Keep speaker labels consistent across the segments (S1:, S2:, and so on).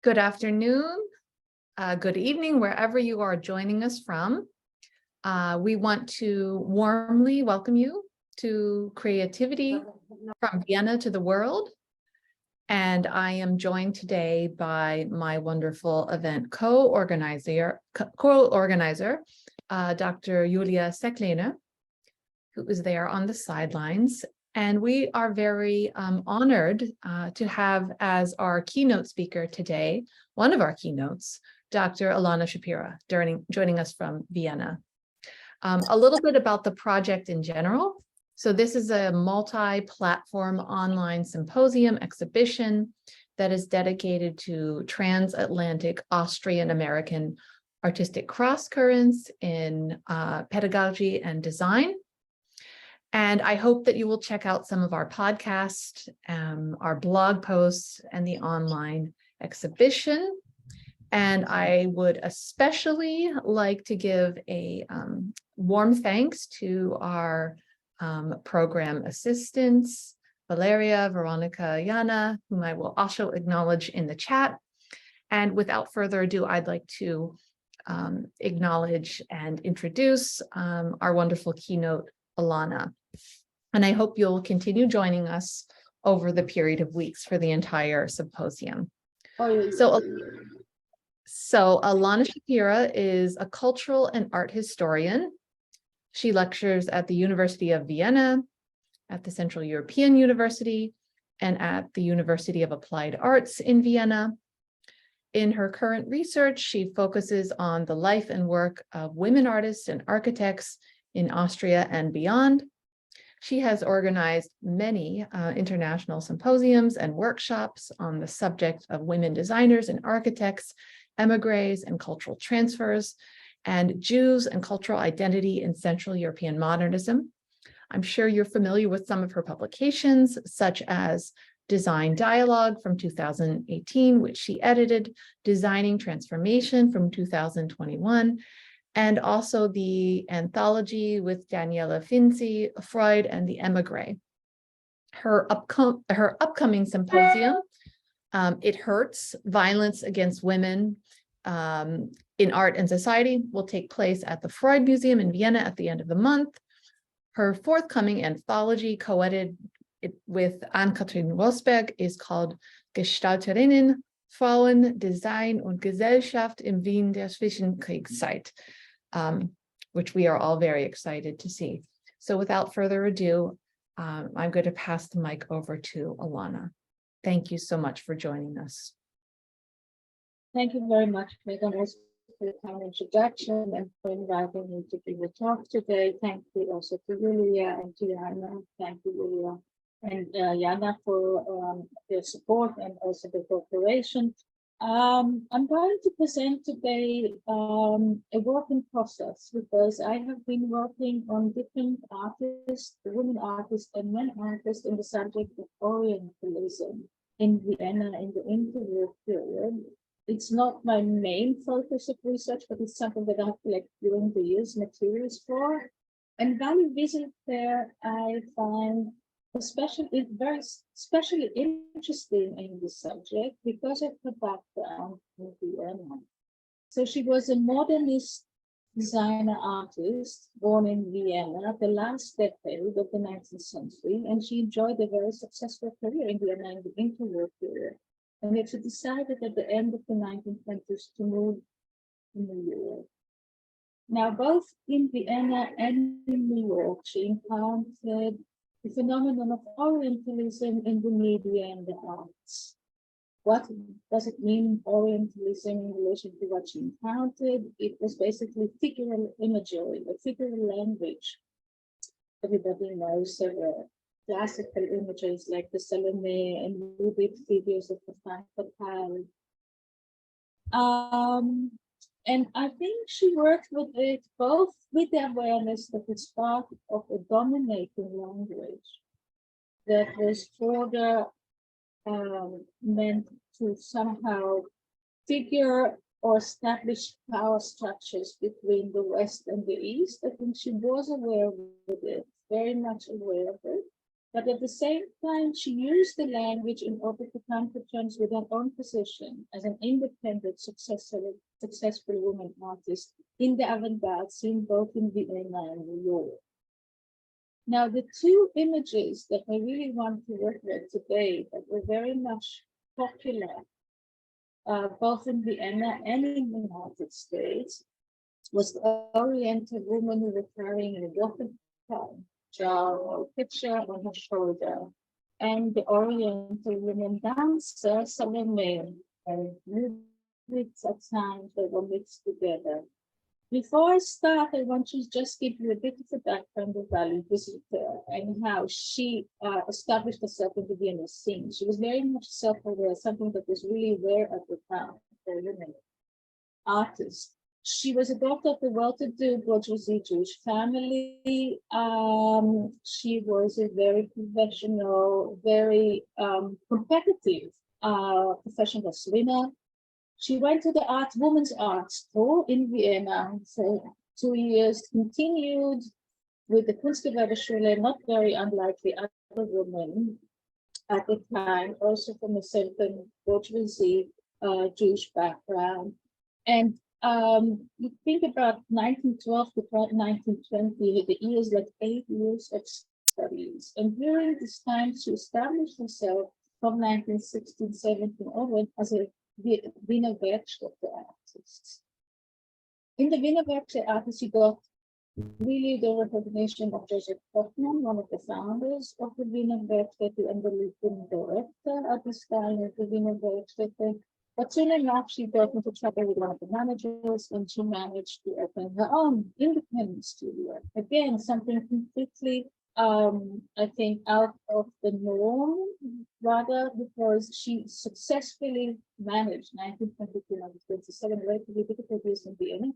S1: Good afternoon, good evening, wherever you are joining us from. We want to warmly welcome you to Creativity from Vienna to the World. And I am joined today by my wonderful event co-organizer, Dr. Julia Seklene, who is there on the sidelines. And we are very honored to have as our keynote speaker today, one of our keynotes, Dr. Elana Shapira, joining us from Vienna. A little bit about the project in general. So this is a multi-platform online symposium exhibition that is dedicated to transatlantic Austrian-American artistic cross-currents in pedagogy and design. And I hope that you will check out some of our podcasts, our blog posts, and the online exhibition. And I would especially like to give a warm thanks to our program assistants, Valeria, Veronica, Jana, whom I will also acknowledge in the chat. And without further ado, I'd like to acknowledge and introduce our wonderful keynote, Elana. And I hope you'll continue joining us over the period of weeks for the entire symposium. So Elana Shapira is a cultural and art historian. She lectures at the University of Vienna, at the Central European University, and at the University of Applied Arts in Vienna. In her current research, she focuses on the life and work of women artists and architects in Austria and beyond. She has organized many international symposiums and workshops on the subject of women designers and architects, émigrés and cultural transfers, and Jews and cultural identity in Central European modernism. I'm sure you're familiar with some of her publications, such as Design Dialogue from 2018, which she edited, Designing Transformation from 2021, and also the anthology with Daniela Finzi, Freud and the Émigré. Her upcoming symposium, It Hurts, Violence Against Women in Art and Society, will take place at the Freud Museum in Vienna at the end of the month. Her forthcoming anthology, co-edited with Ann-Kathrin Rosberg, is called Gestalterinnen, Frauen, Design und Gesellschaft im Wien der Zwischenkriegszeit, which we are all very excited to see. So without further ado, I'm going to pass the mic over to Elana. Thank you so much for joining us.
S2: Thank you very much, Megan, also for the kind introduction and for inviting me to give a talk today. Thank you also to Julia and to Jana. Thank you, Julia and Jana, for their support and also the cooperation. I'm going to present today a work in process, because I have been working on different artists, women artists and men artists, in the subject of Orientalism in Vienna in the interwar period. It's not my main focus of research, but it's something that I've collected during the years materials for. And Vally Wieselthier, I find very especially interesting in this subject because of her background in Vienna. So she was a modernist designer artist born in Vienna, the last decade of the 19th century, and she enjoyed a very successful career in Vienna in the interwar period. And then she decided at the end of the 1920s to move to New York. Now, both in Vienna and in New York, she encountered the phenomenon of Orientalism in the media and the arts. What does it mean, Orientalism, in relation to what she encountered? It was basically figural imagery, a figural language. Everybody knows classical images like the Salome and Lubit figures of the Femme Fatale. And I think she worked with it both with the awareness that it's part of a dominating language that was further meant to somehow figure or establish power structures between the West and the East. I think she was aware of it, very much aware of it. But at the same time, she used the language in order to come to terms with her own position as an independent, successful woman artist in the avant-garde scene, both in Vienna and New York. Now, the two images that I really want to work with today that were very much popular, both in Vienna and in the United States, was the Oriental woman who was carrying a water jar or pitcher on her shoulder, and the Oriental woman dancer, Salome, and lyrics at times that were mixed together. Before I start, I want to just give you a bit of a background of Vally, Wieselthier, and how she established herself in the Vienna scene. She was very much self-aware, something that was really rare at the time for women artists. She was a daughter of a well-to-do bourgeoisie Jewish family. She was a very professional, very competitive professional swimmer. She went to the women's art school in Vienna for 2 years, continued with the Kunstgewerbeschule, not very unlikely other women at the time, also from a certain bourgeoisie Jewish background. And you think about 1912 to 1920, the years, like 8 years of studies. And during this time, she established herself from 1916-17 onward as a Wiener Werkstätte artist. In the Wiener Werkstätte artist, she got really the recognition of Joseph Hoffmann, one of the founders of the Wiener Werkstätte and the leading director at this time of the Wiener Werkstätte. But soon enough, she got into trouble with one of the managers, and she managed to open her own independent studio. Again, something completely, I think, out of the norm, rather, because she successfully managed 1922-1927, relatively difficult years in Vienna,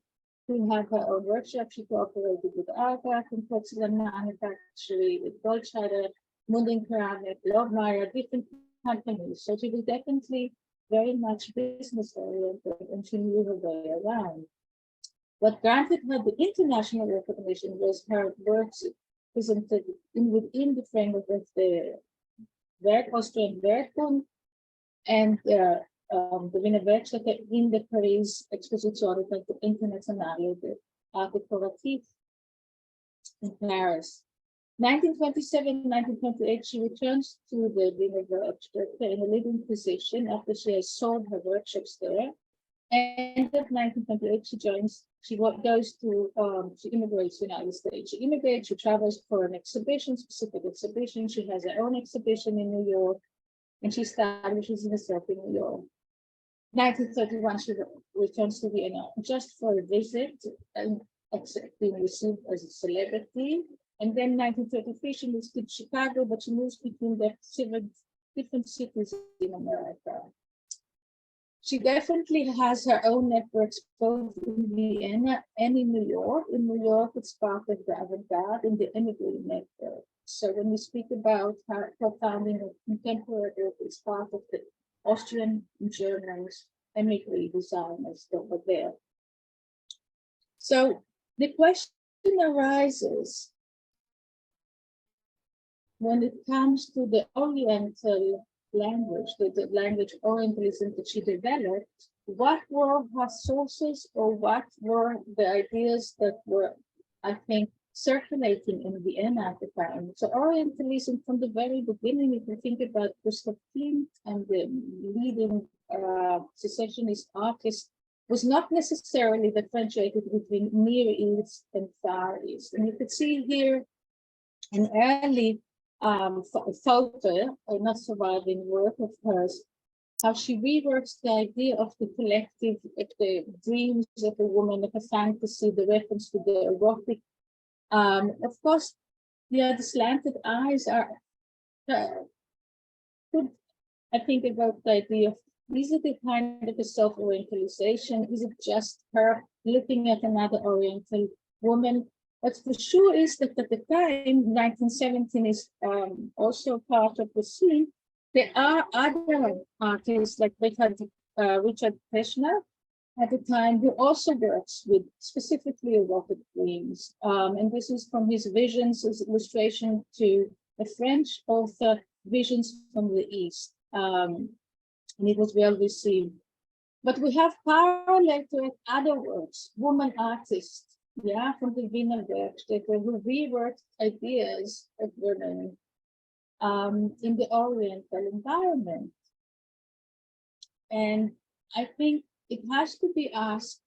S2: to have her own workshop. She cooperated with Argach and porcelain manufacturing, with Goldscheider, Munding-Keramik, Lobmeier, different companies. So she was definitely very much business oriented, and she knew her way around. What granted her the international recognition was her works presented within the framework of the Austrian Werkbund and the Wiener Werkstätte in the Paris Exposition Internationale de Art Décoratif in Paris. 1927-1928, she returns to the Wiener Werkstätte in a leading position after she has sold her workshops there. End of 1928, she immigrates to the United States. She immigrates, she travels for an exhibition, specific exhibition. She has her own exhibition in New York, and she establishes herself in New York. 1931, she returns to Vienna just for a visit and being received as a celebrity. And then 1933, she moves to Chicago, but she moves between the 7 different cities in America. She definitely has her own networks both in Vienna and in New York. In New York, it's part of the avant-garde and the immigrant network. So when we speak about her co-founding of contemporary art, it's part of the Austrian and German immigrant designers that were there. So the question arises, when it comes to the Oriental language, the language Orientalism that she developed, what were her sources, or what were the ideas that were, I think, circulating in Vienna at the time? So Orientalism, from the very beginning, if you think about Gustav Klimt and the leading secessionist artists, was not necessarily differentiated between Near East and Far East. And you could see here an early photo, or not surviving work of hers, how she reworks the idea of the collective, of the dreams of a woman, of a fantasy, the reference to the erotic. Of course, the slanted eyes are good. I think about the idea of, is it a kind of a self-orientalization? Is it just her looking at another Oriental woman? What for sure is that at the time, 1917 is also part of the scene. There are other artists like Richard Peschner at the time, who also works with specifically erotic dreams. And this is from his visions, his illustration to a French author, Visions from the East, and it was well received. But we have parallel to it other works, woman artists, yeah, from the Wiener Werkstätte, who reworked ideas of women in the Oriental environment. And I think it has to be asked,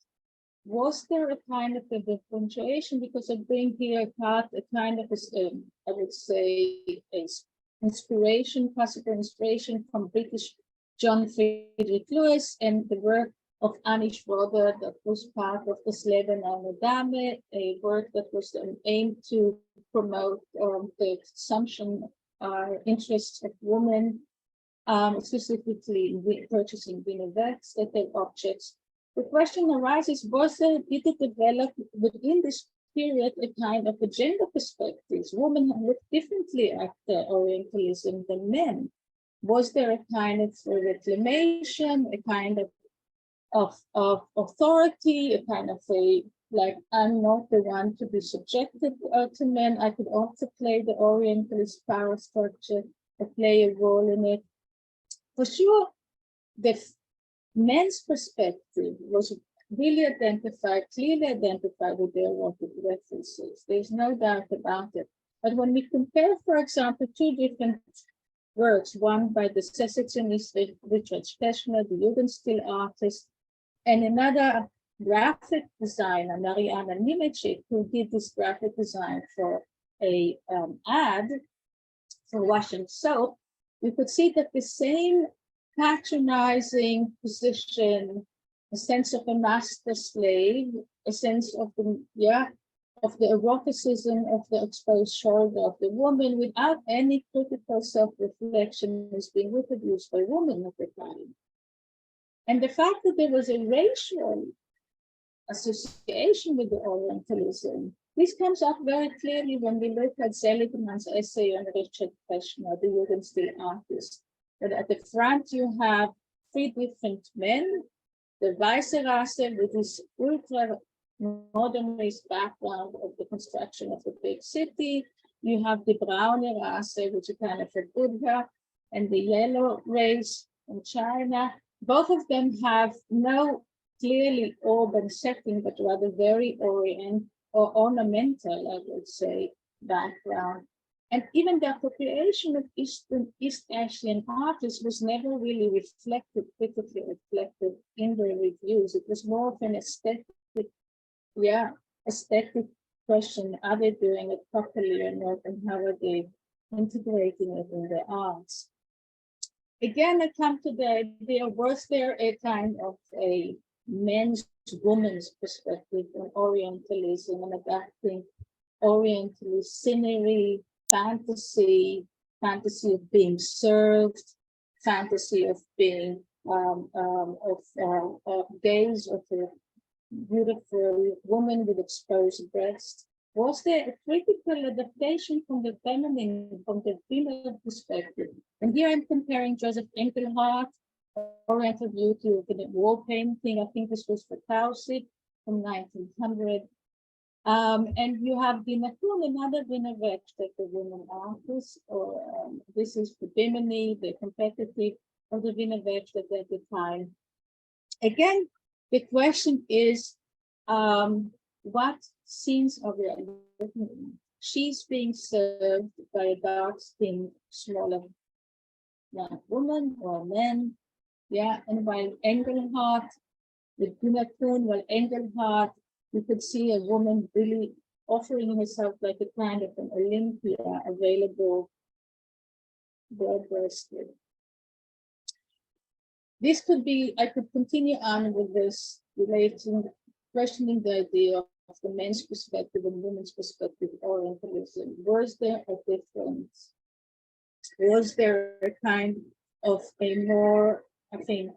S2: was there a kind of a differentiation? Because I bring here a kind of, I would say, a inspiration, classical inspiration from British John Friedrich Lewis and the work of Annie Schroeder that was part of the Leben einer Dame, a work that was aimed to promote the consumption interests of women, specifically in purchasing Wiener Werkstätte objects. The question arises, did it develop within this period a kind of a gender perspective? Women look differently at the Orientalism than men. Was there a kind of reclamation, a kind of authority, a kind of a, like, I'm not the one to be subjected to men, I could also play the Orientalist power structure, play a role in it. For sure, the men's perspective was really clearly identified with their erotic references. There's no doubt about it. But when we compare, for example, two different works, one by the secessionist Richard Speschner, the Jugendstil artist, and another graphic designer, Mariana Nimecek, who did this graphic design for a ad for washing soap, you could see that the same patronizing position, a sense of a master slave, a sense of the eroticism of the exposed shoulder of the woman without any critical self-reflection is being reproduced by women at the time. And the fact that there was a racial association with the Orientalism, this comes up very clearly when we look at Seligman's essay on Richard Speschner, the Jugendstil artist. But at the front, you have three different men, the Weiße Rasse with this ultra modernist background of the construction of the big city. You have the Braune Rasse, which is kind of a Buddha, and the yellow race in China. Both of them have no clearly urban setting, but rather very ornamental, I would say, background. And even the appropriation of East Asian artists was never really critically reflected in the reviews. It was more of an aesthetic question. Are they doing it properly or not? And how are they integrating it in their arts? Again, I come to the idea, was there a kind of a men's, woman's perspective on Orientalism and adapting Orientalist scenery, fantasy of being served, fantasy of being gaze of a beautiful woman with exposed breasts? Was there a critical adaptation from the feminine, from the female perspective? And here I'm comparing Joseph Engelhardt, Oriental Beauty of the wall painting. I think this was for Tausig from 1900. And you have Dina Kuhn, another Wiener Werkstätte, the woman artist, or this is the Bimini, the competitive of the Wiener Werkstätte at the time. Again, the question is, what scenes are we looking at? She's being served by a dark-skinned, smaller woman or man. Yeah, and while Engelhardt, with Dina Kuhn, while Engelhardt, you could see a woman really offering herself like a kind of an Olympia, available, bare-breasted. This could be, I could continue on with this, questioning the idea of the men's perspective and women's perspective of Orientalism. Was there a difference? Was there a kind of a more, I think,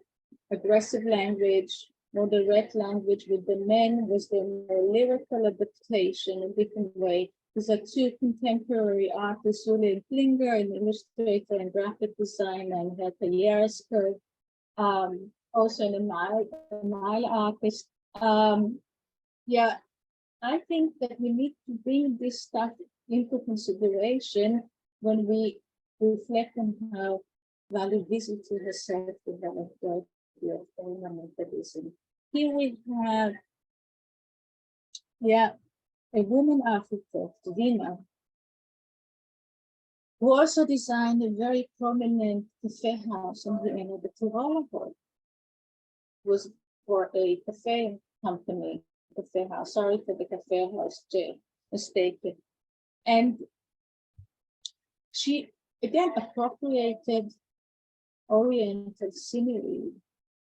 S2: aggressive language, more direct language with the men? Was there more lyrical adaptation in a different way? These are two contemporary artists, Julian Klinger, an illustrator and graphic designer, and Herta Jersker, also an Mile artist. Yeah, I think that we need to bring this stuff into consideration when we reflect on how Vally Wieselthier herself developed the idea of Orientalism. Here we have, a woman architect, Vienna, who also designed a very prominent cafe house in Vienna, the Interwar, was for a cafe company, cafe house. Sorry for the cafe house mistaken. And she again appropriated Oriental scenery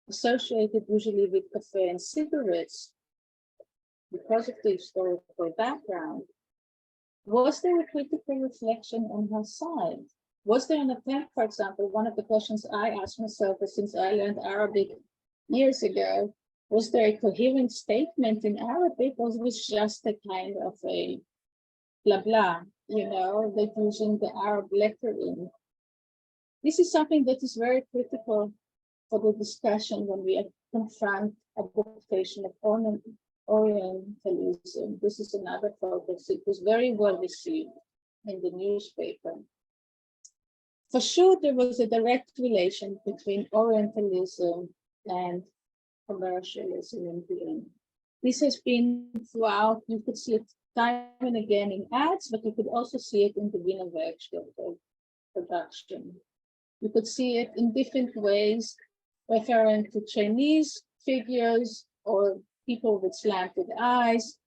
S2: associated usually with cafe and cigarettes because of the historical background. Was there a critical reflection on her side? Was there an attempt, for example, one of the questions I asked myself since I learned Arabic years ago, was there a coherent statement in Arabic, or was it just a kind of a blah blah, like using the Arab lettering? This is something that is very critical for the discussion when we confront adaptation of Orientalism. This is another focus. It was very well received in the newspaper. For sure, there was a direct relation between Orientalism and commercialism in Vienna. This has been throughout. You could see it time and again in ads, but you could also see it in the Wiener Werkstätte production. You could see it in different ways, referring to Chinese figures or people with slanted eyes.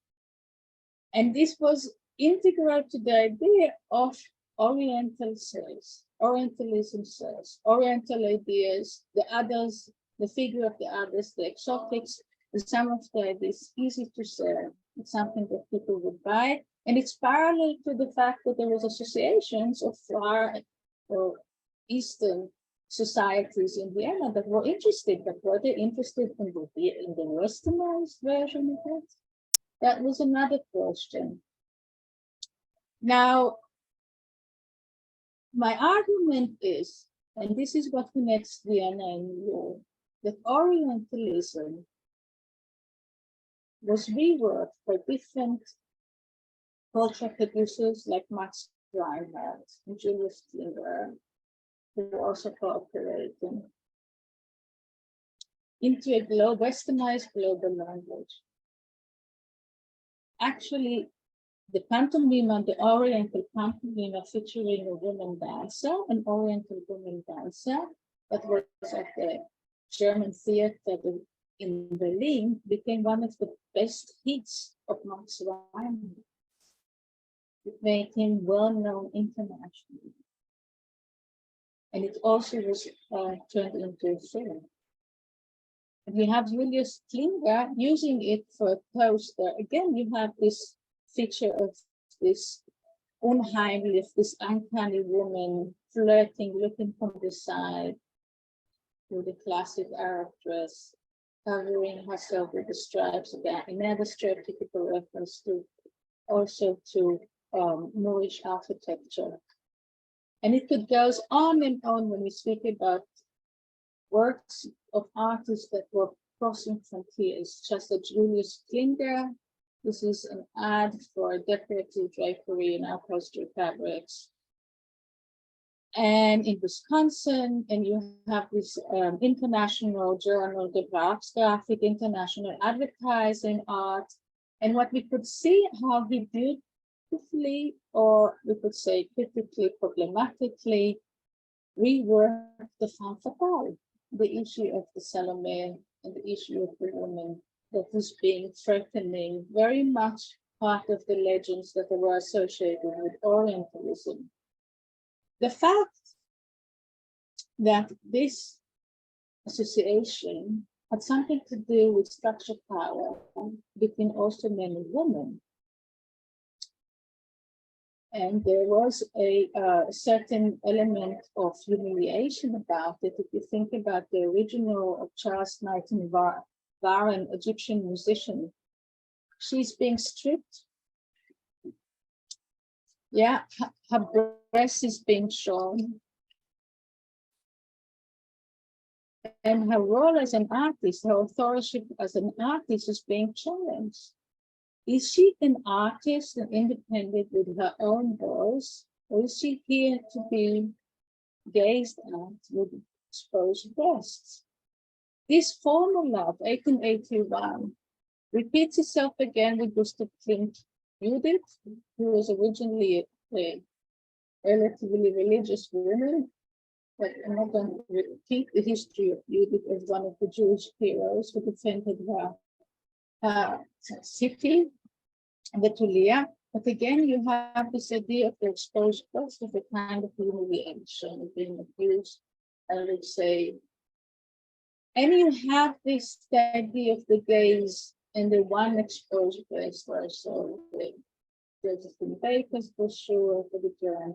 S2: And this was integral to the idea of Oriental selves, Orientalism selves, Oriental ideas, the others, the figure of the others, the exotics, and some of the ideas easy to sell. It's something that people would buy. And it's parallel to the fact that there was associations of Far or Eastern societies in Vienna that were interested, but were they interested in the westernized version of it? That was another question. Now, my argument is, and this is what connects Vienna and New York, that Orientalism was reworked by different culture producers like Max Reinhardt and Julius Klinger, who were also cooperating into a westernized global language. Actually, the pantomima, the Oriental pantomima featuring a woman dancer, an Oriental woman dancer, that was at the German theater in Berlin, became one of the best hits of Max Reinhardt. It made him well known internationally. And it also was turned into a film. And we have Julius Klinger using it for a poster. Again, you have this feature of this unheimlich, this uncanny woman flirting, looking from the side with the classic Arab dress, covering herself with the stripes. Again, another stereotypical reference to also to Moorish architecture. And it could go on and on when we speak about works of artists that were crossing frontiers, just as Julius Klinger. This is an ad for decorative drapery and upholstery fabrics. And in Wisconsin, and you have this international journal, the Graphic International Advertising Art. And what we could see how he beautifully, or we could say critically, problematically, reworked the femme fatale, the issue of the Salome and the issue of the woman that was being threatening, very much part of the legends that were associated with Orientalism. The fact that this association had something to do with structural power between also men and women. And there was a certain element of humiliation about it. If you think about the original of Charles Knighton Warren, Egyptian musician, she's being stripped. Yeah, her breast is being shown. And her role as an artist, her authorship as an artist is being challenged. Is she an artist and independent with her own voice? or is she here to be gazed at with exposed breasts? This formula of 1881 repeats itself again with Gustav Klimt Judith, who was originally a relatively religious woman, but I'm not going to repeat the history of Judith as one of the Jewish heroes who defended her city, Betulia. But again, you have this idea of the exposed breast of a kind of humiliation, of being abused, I would say. And you have this idea of the gaze and the one exposed breast, where so Josephine Baker's brochure for the German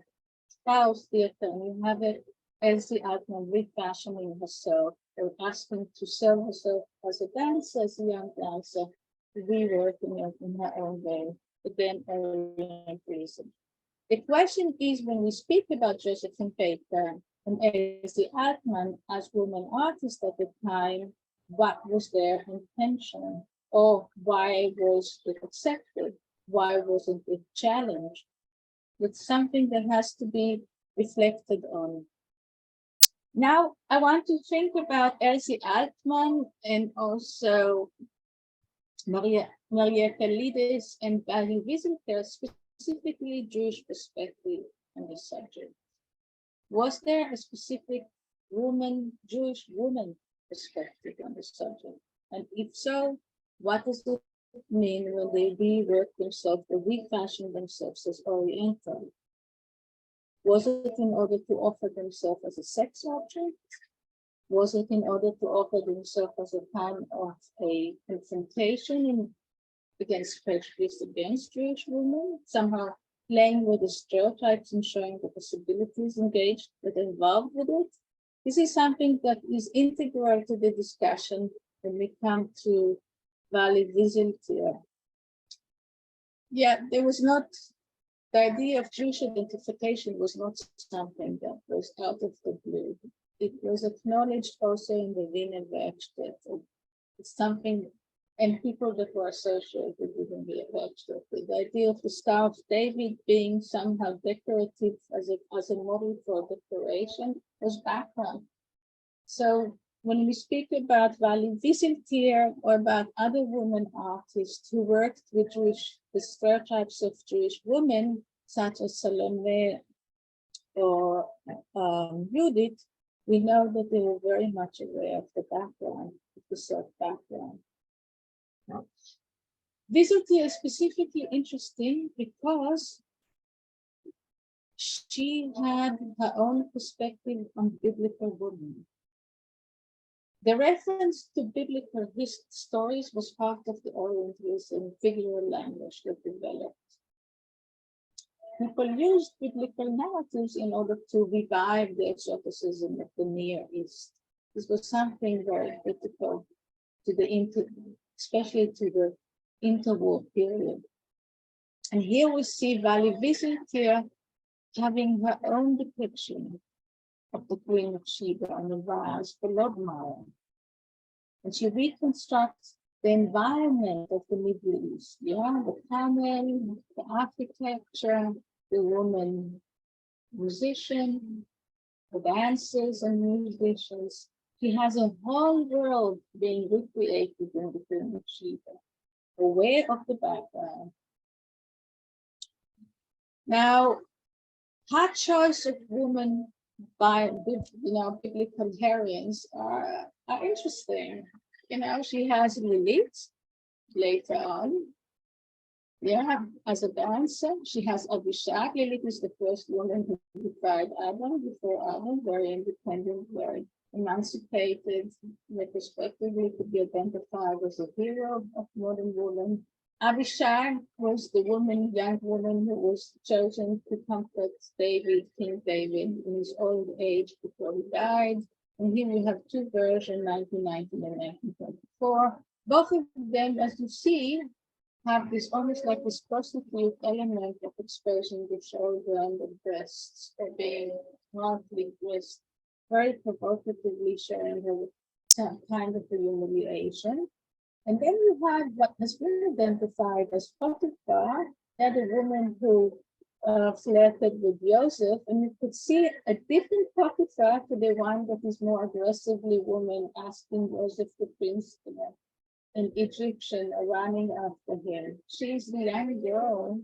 S2: House Theater, and you have it Elsie Altman refashioning herself, or asking to sell herself as a dancer, as a young dancer, reworking it in her own way, again, Orientalism. The question is, when we speak about Josephine Baker and Elsie Altman as women artists at the time, what was their intention? Or why was it accepted? Why wasn't it challenged? It's something that has to be reflected on. Now, I want to think about Elsie Altman and also Maria Kalides and Vally Wieselthier, specifically Jewish perspective on the subject. Was there a specific Jewish woman perspective on the subject? And if so, what does it mean when they rework themselves or refashion themselves as Oriental? Was it in order to offer themselves as a sex object? Was it in order to offer themselves as a kind of a confrontation against prejudice against Jewish women, somehow playing with the stereotypes and showing the possibilities engaged that are involved with it? This is something that is integral to the discussion when we come to Vally Wieselthier. Yeah, there was not, the idea of Jewish identification was not something that was out of the blue. It was acknowledged also in the Vienna Werkstätte. It's something, and people that were associated with the Werkstätte. The idea of the Star of David being somehow decorative as a model for decoration was background. So when we speak about Vally Wieselthier or about other women artists who worked with the stereotypes of Jewish women, such as Salome or Judith, we know that they were very much aware of the background, of the Serb background. Wieselthier is specifically interesting because she had her own perspective on biblical women. The reference to biblical stories was part of the Orientalism figural language that developed. People used biblical narratives in order to revive the exoticism of the Near East. This was something very critical to especially to the interwar period. And here we see Vally Wieselthier having her own depiction of the Queen of Sheba on the vase for Lobmeier. And she reconstructs the environment of the Middle East, the camel, the architecture, the woman musician, the dancers and musicians. She has a whole world being recreated in the Queen of Sheba, aware of the background. Now, her choice of women by biblical heroines are interesting. She has Lilith later on. Yeah, as a dancer, she has Abishag. Lilith is the first woman who defied Adam before Adam, very independent, very emancipated, retrospectively could be identified as a hero of modern women. Abishag was the young woman who was chosen to comfort King David, in his old age before he died. And here we have two versions, 1919 and 1924. Both of them, as you see, have this almost like this prostitute element of exposing the shoulder and the breasts, or being hardly dressed, very provocatively showing her some kind of humiliation. And then you have what has been identified as Potiphar, that a woman who flirted with Joseph, and you could see a different photograph to the one that is more aggressively woman asking Joseph the prince, an Egyptian running after him. She's the young girl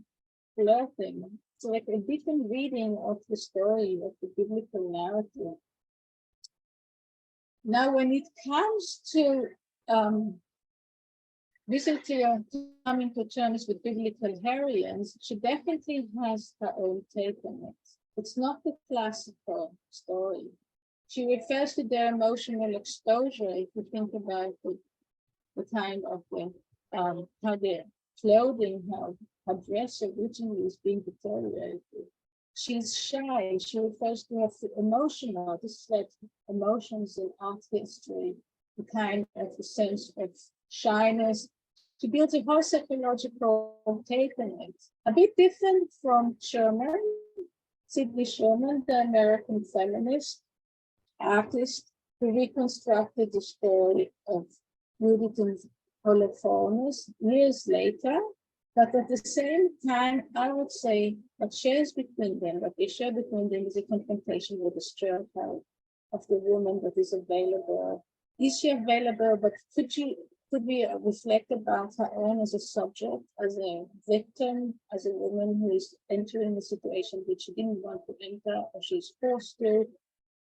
S2: flirting. It's like a different reading of the story, of the biblical narrative. Now, when it comes to Wieselthier coming to terms with biblical heroines, she definitely has her own take on it. It's not the classical story. She refers to their emotional exposure, if you think about the time of how their clothing, her dress originally is being deteriorated. She's shy. She refers to her emotional. This is like emotions in art history, the kind of a sense of shyness. She builds a whole psychological take on it. A bit different from Sherman, Sidney Sherman, the American feminist artist who reconstructed the story of Judith and Holofernes years later. But at the same time, I would say what they share between them is a confrontation with the stereotype of the woman that is available. Is she available, but could we reflect about her own as a subject, as a victim, as a woman who is entering a situation which she didn't want to enter, or she's forced to,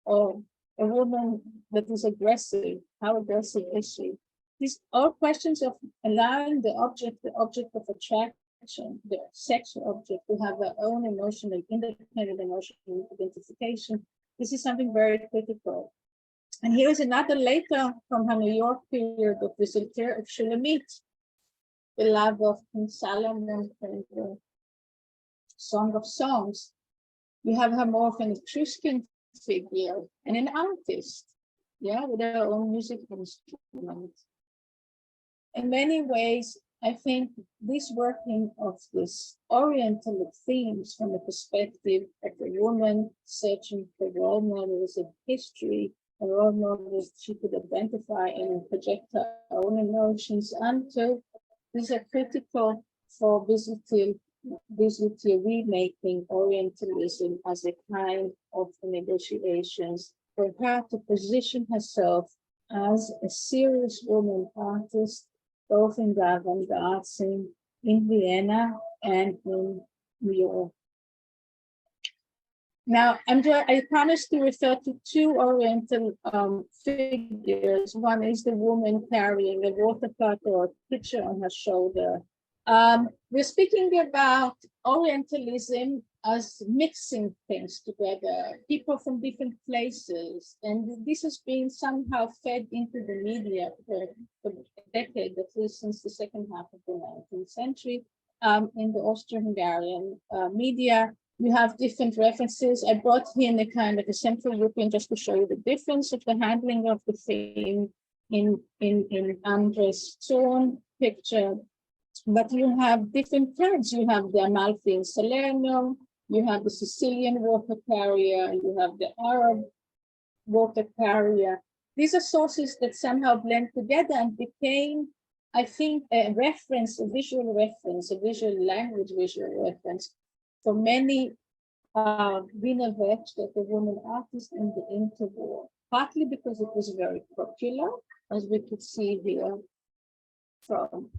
S2: or a woman that is aggressive? How aggressive is she? These are questions of allowing the object of attraction, the sexual object, to have their own emotional, independent emotional identification. This is something very critical. And here is another later from her New York period of Wieselthier of Shulamit, the love of King Solomon and the Song of Songs. You have her more of an Etruscan figure and an artist, with her own musical instruments. In many ways, I think this working of this Oriental themes from the perspective of a woman searching for role models in history, and role models she could identify and project her own emotions onto, these are critical for Wieselthier remaking Orientalism as a kind of negotiations for her to position herself as a serious woman artist, both in the avant-garde scene in Vienna and in New York. Now, I promised to refer to two Oriental figures. One is the woman carrying a water bottle or pitcher on her shoulder. We're speaking about Orientalism as mixing things together, people from different places. And this has been somehow fed into the media for a decade, at least since the second half of the 19th century. In the Austro-Hungarian media, you have different references. I brought in a kind of a Central European just to show you the difference of the handling of the theme in Andres' Zorn picture. But you have different kinds. You have the Amalfi in Salerno, you have the Sicilian water carrier, you have the Arab water carrier. These are sources that somehow blend together and became, I think, a reference, a visual reference, a visual language, visual reference for many Wiener Werkstätte, the woman artists in the Interwar, partly because it was very popular, as we could see here from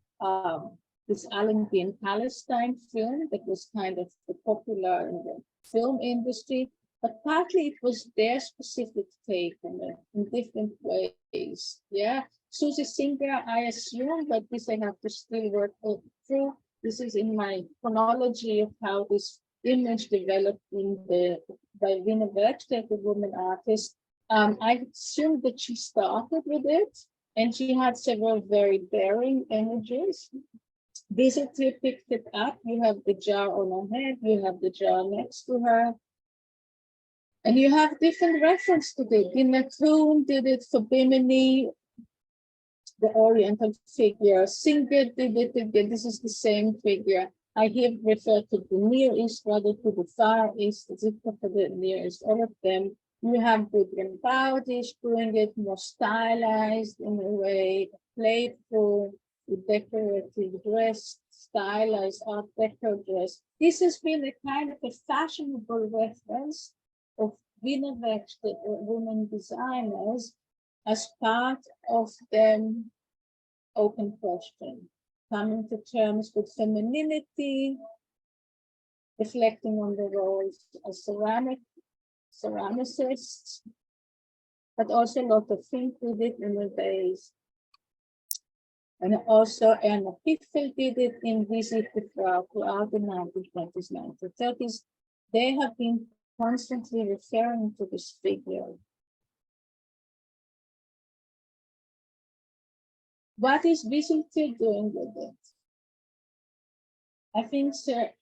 S2: this Allenby Palestine film that was kind of popular in the film industry, but partly it was their specific take on it in different ways. Susie Singer, I assume, but this I have to still work through. This is in my chronology of how this image developed by Wiener Werkstätte, the woman artist. I assume that she started with it, and she had several very daring images. Wieselthier picked it up. You have the jar on her head, you have the jar next to her. And you have different reference to it. Dina Kuhn did it for Bimini, the Oriental figure. Singer did it again. This is the same figure. I here refer to the Near East rather to the Far East, Zitka for the Near East, all of them. You have Gudrun Baudisch doing it more stylized in a way, playful, with decorative dress, stylized Art Deco dress. This has been a kind of a fashionable reference of Wiener Werkstätte women designers as part of the open question, coming to terms with femininity, reflecting on the roles as ceramicists, but also a lot of think with it in the days. And also Erna Piffel did it in Wieselthier throughout the 1920s, 1930s. They have been constantly referring to this figure. What is Wieselthier doing with it? I think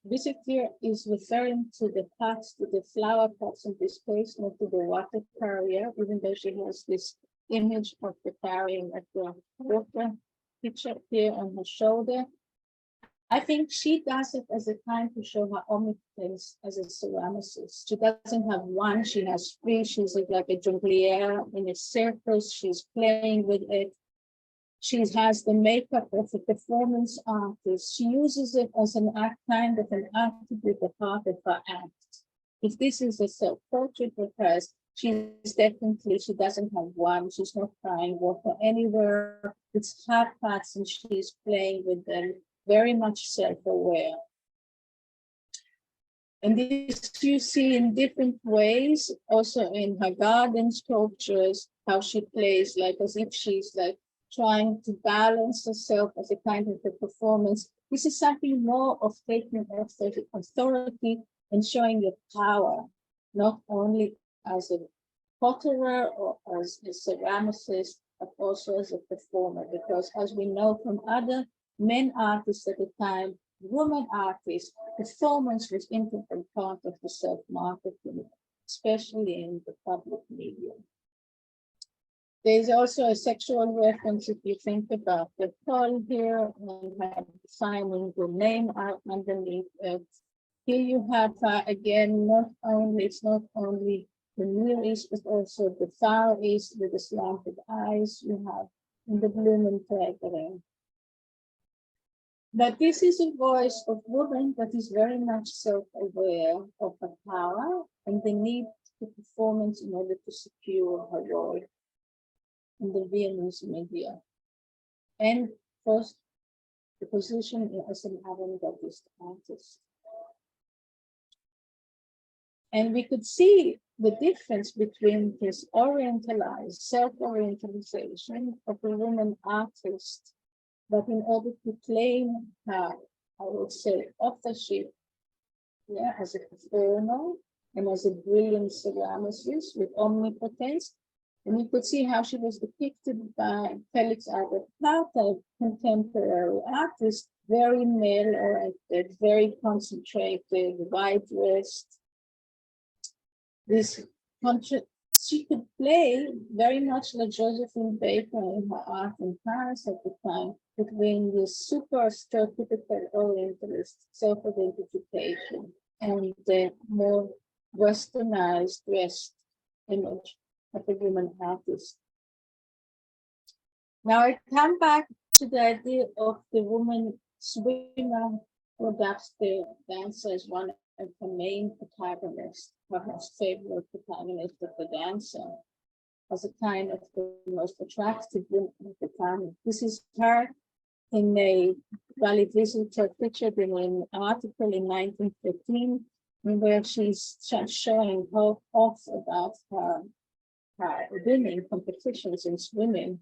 S2: Wieselthier is referring to the pots, to the flower pots in this case, not to the water carrier, even though she has this image of the carrying at the water picture here on her shoulder. I think she does it as a kind to show her omnipotence as a ceramicist. She doesn't have one, she has three. She's like a jongleur in a circus, she's playing with it. She has the makeup of a performance artist. She uses it as an act, kind of an attribute of part of her act. If this is a self-portrait of hers, she doesn't have one. She's not crying water anywhere. It's her parts and she's playing with them, very much self-aware. And this you see in different ways, also in her garden sculptures, how she plays like as if she's like trying to balance herself as a kind of a performance. This is something more of taking authority and showing your power, not only as a potterer or as a ceramicist, but also as a performer. Because as we know from other men artists at the time, women artists, performance was an integral part of the self-marketing, especially in the public media. There's also a sexual reference if you think about the poll here and signing the name out underneath it. Here you have again, it's not only the Near East, but also the Far East with the slanted eyes you have in the Blumenträgerin. But this is a voice of woman that is very much self-aware of her power and the need for performance in order to secure her role in the Viennese media. And first, the position as an avant-gardist artist. And we could see the difference between this orientalized, self-orientalization of a woman artist, but in order to claim her, I would say, authorship, as a performer and as a brilliant ceramicist with omnipotence. And you could see how she was depicted by Felix Albert Plater, contemporary artist, very male-oriented, very concentrated, white-dressed. She could play very much like Josephine Baker in her art in Paris at the time, between the super stereotypical Orientalist self-identification and the more westernized dressed image of a woman artist. Now I come back to the idea of the woman swimmer who adapts the dancer as one of the main protagonists, her most favorite protagonist of the dancer, as a kind of the most attractive woman at the time. This is her in a Vally Wieselthier pictured in an article in 1913, where she's showing off about her winning competitions in swimming.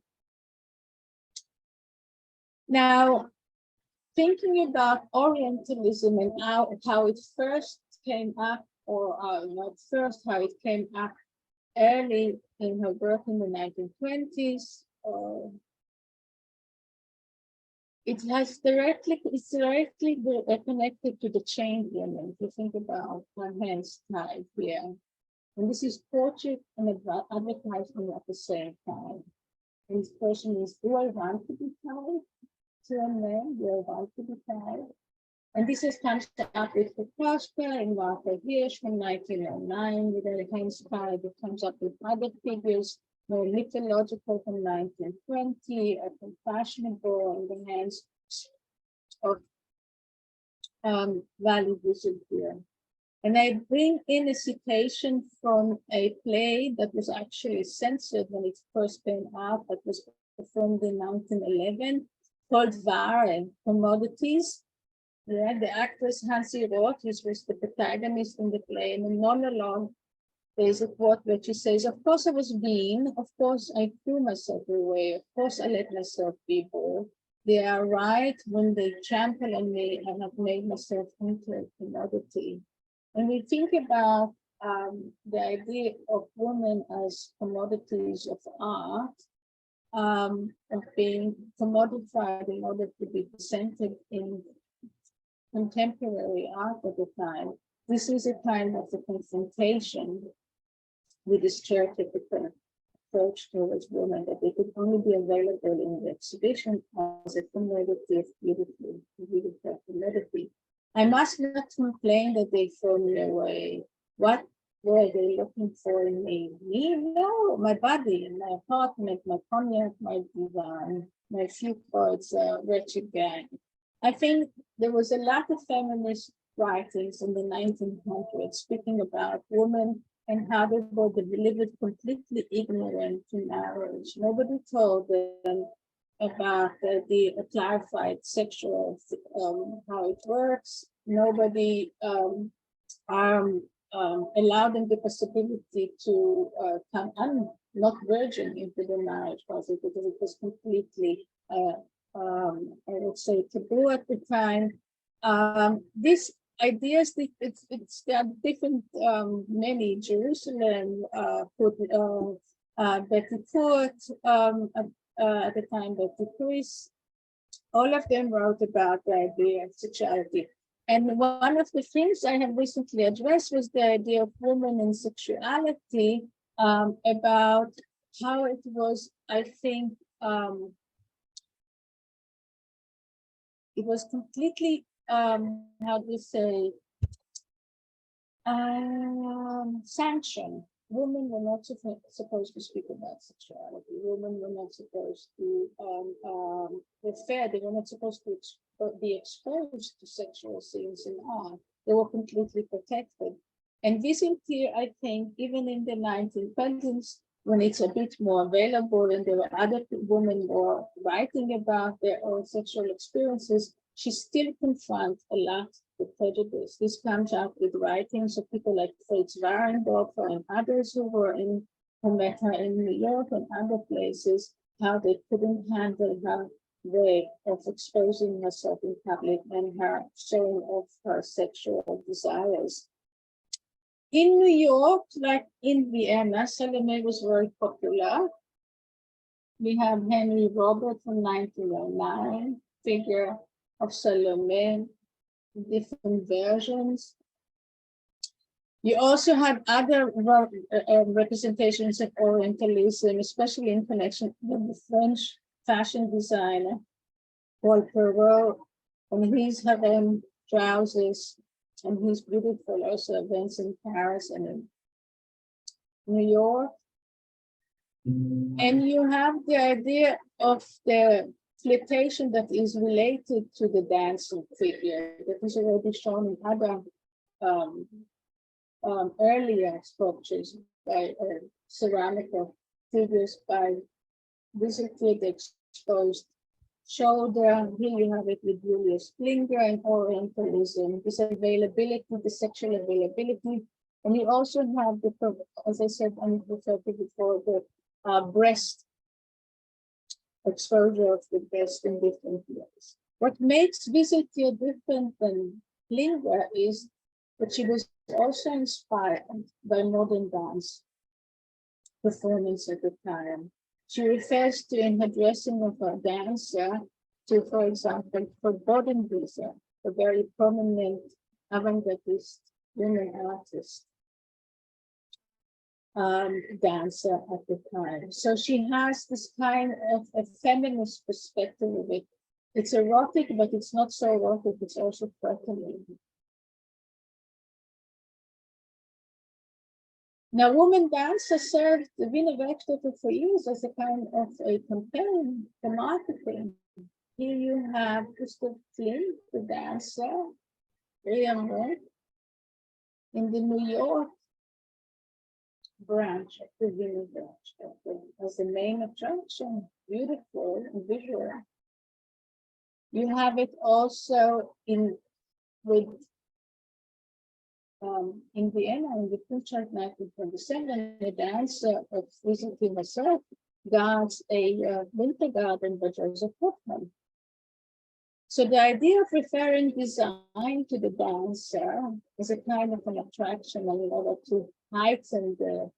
S2: Now, thinking about Orientalism and how it first came up, or not first, how it came up early in her work in the 1920s, it's directly connected to the chain women. If you think about her hands tied here. And this is portrait and advertisement at the same time. And this person is, do I want to be tied to a man? Do I want to be tied? And this has come up with the Prosper and Martha Hirsch from 1909 with her hands tied. It comes up with other figures, more mythological from 1920, fashionable in the hands of Vally Wieselthier. And I bring in a citation from a play that was actually censored when it first came out, that was performed in 1911, called Ware, Commodities. Yeah, the actress Hansi Roth, who was the protagonist in the play, in a monologue, there's a quote where she says, "Of course I was mean, of course I threw myself away, of course I let myself be bored. They are right when they trample on me and have made myself into a commodity." When we think about the idea of women as commodities of art, of being commodified in order to be presented in contemporary art at the time, this is a kind of a confrontation with the stereotypical approach towards women, that they could only be available in the exhibition as a commodity of beautiful commodity. I must not complain that they throw me away. What were they looking for in me? Me? No, my body, my apartment, my cognac, my divan, my few cards, wretched gang. I think there was a lot of feminist writings in the 1900s speaking about women and how they were delivered completely ignorant to marriage. Nobody told them about the clarified sexual, how it works. Nobody allowed them the possibility to come not virgin into the marriage process, because it was completely, I would say, taboo at the time. These ideas, there are different, many. Jerusalem, Betty Foote, at the time, Betty Chris, all of them wrote about the idea of sexuality. And one of the things I have recently addressed was the idea of women and sexuality, about how it was, I think, it was completely, how do you say, sanctioned. Women were not supposed to speak about sexuality. Women were not supposed to refer. They were not supposed to be exposed to sexual scenes in art. They were completely protected. And Wieselthier, I think, even in the 1920s, when it's a bit more available and there were other women were writing about their own sexual experiences, she still confronts a lot with prejudice. This comes out with writings of people like Fritz Warendorfer and others who met her in New York and other places, how they couldn't handle her way of exposing herself in public and her showing of her sexual desires. In New York, like in Vienna, Salome was very popular. We have Henry Robert from 1909, figure of Salome, different versions. You also had other representations of Orientalism, especially in connection with the French fashion designer Paul Perrault, and his harem trousers, and his beautiful also events in Paris and in New York. And you have the idea of the flirtation that is related to the dancing figure that is already shown in other earlier sculptures by ceramic figures by Wieselthier, the exposed shoulder. Here you have it with Julius Klinger and Orientalism, this availability, the sexual availability. And you also have the, as I said, I referred to before, the breast exposure of the breast in different ways. What makes Wieselthier different than Klinger is that she was also inspired by modern dance performance at the time. She refers to, in her dressing of her dancer, to, for example, Bodenwieser, a very prominent avant-gardist women artist, dancer at the time. So she has this kind of a feminist perspective of it. It's erotic, but it's not so erotic, it's also threatening. Now, women dance has served the Wiener Werkstätte for years as a kind of a campaign for marketing. Here you have Gustav Klimt, the dancer, William in the New York branch of the Vienna branch as the main attraction, beautiful and visual. You have it also in Vienna in the Transatlantic 1927, a dancer of Wieselthier herself guards a winter garden by Joseph Hoffman. So the idea of referring design to the dancer is a kind of an attraction in order to heighten the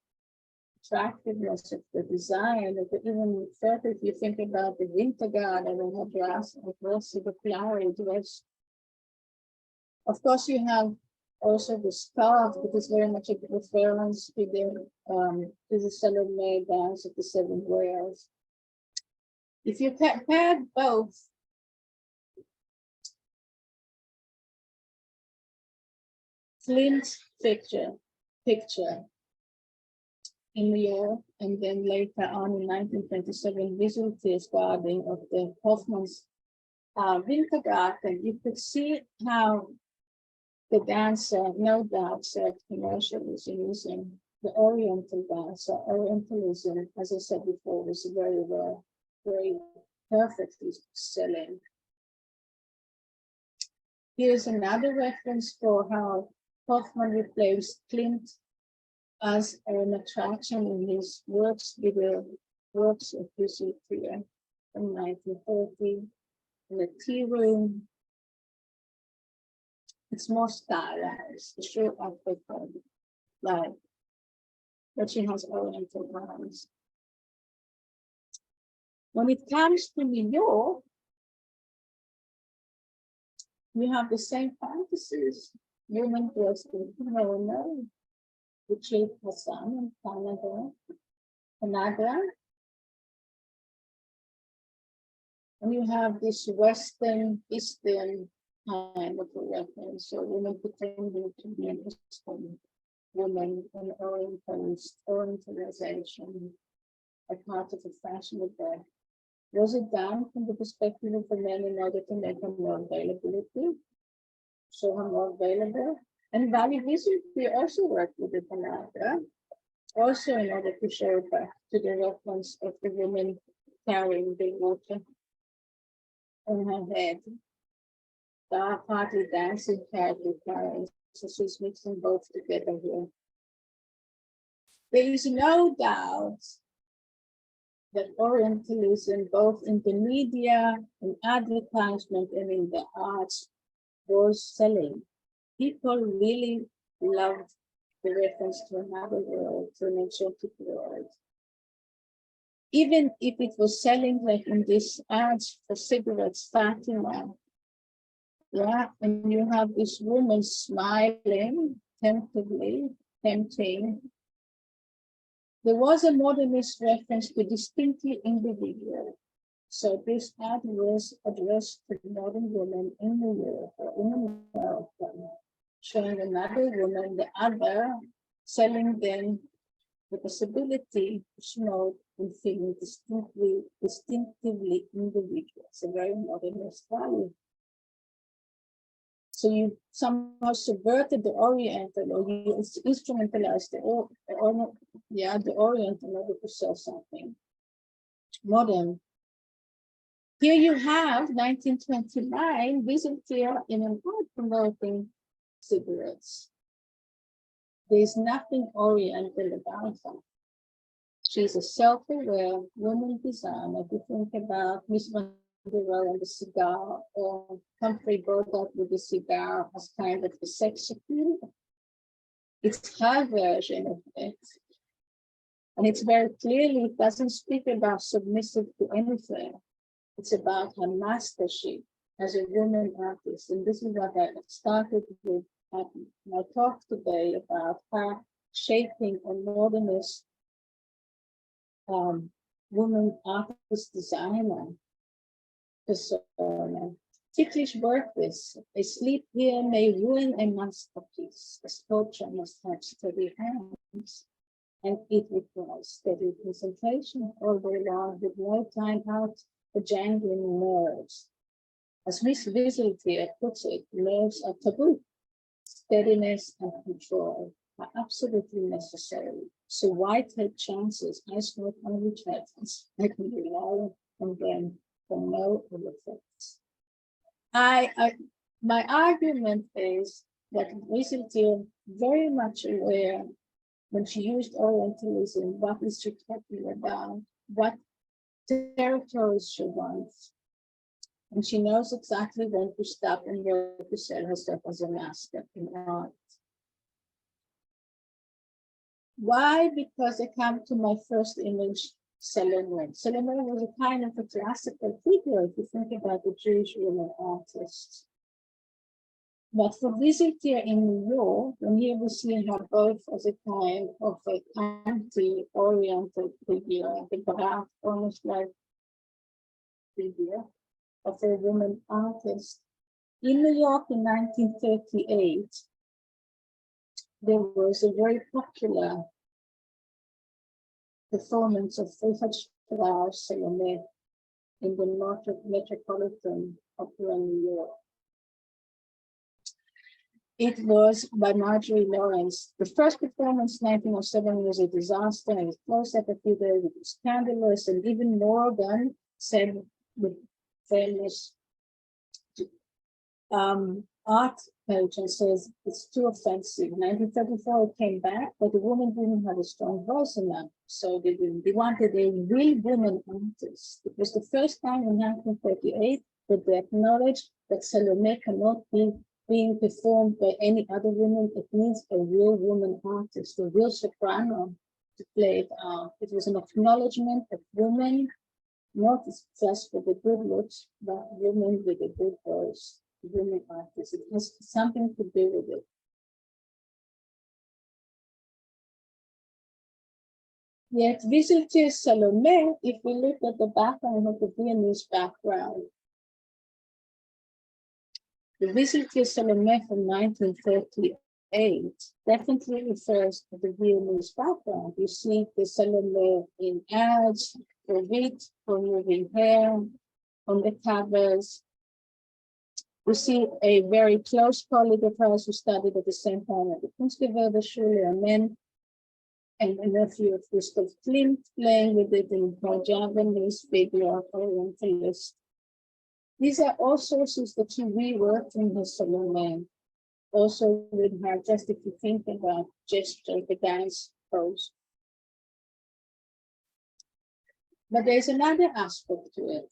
S2: attractiveness of the design. And even further, if you think about the winter garden and her dress, the flowery dress. Of course, you have also the scarf, because very much a reference to the Salome dance of the Seven Whales. If you compare both, Flint's picture in New York, and then later on in 1927, Wieselthier's guarding of the Hoffman's Wintergarten, you could see how the dancer, no doubt, said commercialism using the Oriental dancer. Orientalism, as I said before, was very perfectly selling. Here's another reference for how Hoffman replaced Klimt as an attraction in his works with the works of Wieselthier from 1930 in the tea room. It's more stylized, the short African life, but she has Oriental lines. When it comes to New York, you have the same fantasies. Women dressed in kimono, which is Hassan in Canada. And you have this Western, Eastern kind of a reference. So women pretending to be an Eastern woman in Orientalization, a part of a fashion event. Was it done from the perspective of the men in order to make her more availability? So her more available? And Vally Wieselthier also worked with the Canada, also in order to show back to the reference of the women carrying the water on her head. Partly dancing, partly carrying. So she's mixing both together here. There is no doubt that Orientalism, both in the media, in advertisement, and in the arts, was selling. People really loved the reference to another world, to an exotic world. Even if it was selling, like in this ads for cigarettes, Fatima, yeah, and you have this woman smiling, tempting. There was a modernist reference to distinctly individual. So this ad was addressed to modern women in New York or in America, showing another woman, the other, selling them the possibility to smoke and feeling distinctively individual. It's a very modernist value. So you somehow subverted the Oriental, or you instrumentalized the Orient in order to sell something modern. Here you have 1929 Wieselthier in an ad promoting cigarettes. There's nothing Oriental about her. She's a self-aware woman designer. If you think about Miss Van der Rohe and the cigar, or Humphrey Bogart with the cigar as kind of a sex appeal, it's her version of it. And it's very clearly, it doesn't speak about submissive to anything. It's about her mastership as a woman artist. And this is what I started with my talk today, about her shaping a modernist woman artist designer persona. Ticklish work this. A sleep here may ruin a masterpiece. A sculpture must have steady hands, and it requires steady concentration all day long with no time out for jangling nerves. As Miss Wieselthier puts it, nerves are taboo. steadiness, and control are absolutely necessary. So why take chances? I smoke only chances. I can rely on them for no ill effects. My argument is that Wieselthier very much aware when she used Orientalism, what is she talking about, what territories she wants. And she knows exactly when to stop and where to sell herself as a master in art. Why? Because I come to my first image, Salome. Salome was a kind of a classical figure if you think about the Jewish woman artists. But for Wieselthier in New York, when he was seeing her both as a kind of a anti-oriental figure, the Barat, almost like figure of a woman artist. In New York in 1938, there was a very popular performance of Richard Strauss' Salome in the Metropolitan Opera in New York. It was by Marjorie Lawrence. The first performance, 1907, was a disaster, and it closed up a few days. It was scandalous, and even Morgan said with famous art page and says it's too offensive. 1934 it came back, but the woman didn't have a strong voice enough, so they wanted a real woman artist. It was the first time in 1938 that they acknowledged that Salome cannot be being performed by any other woman. It needs a real woman artist, a real soprano to play it out. It was an acknowledgement of women, not just for the good looks, but women with a good voice, women artists. It has something to do with it. Yet Wieselthier's Salome, if we look at the background of the Viennese background, the Wieselthier Salome from 1938 definitely refers to the Viennese background. You see the Salome in ads, for wheat, for moving hair, on the covers. We see a very close colleague of hers who studied at the same time at the Kunstgewerbeschule, a man, and a nephew of Gustav Klimt, playing with it in her Japanese figure, Orientalist. These are all sources that she reworked in her Salome. Also with her, just if you think about gesture, the dance pose. But there's another aspect to it.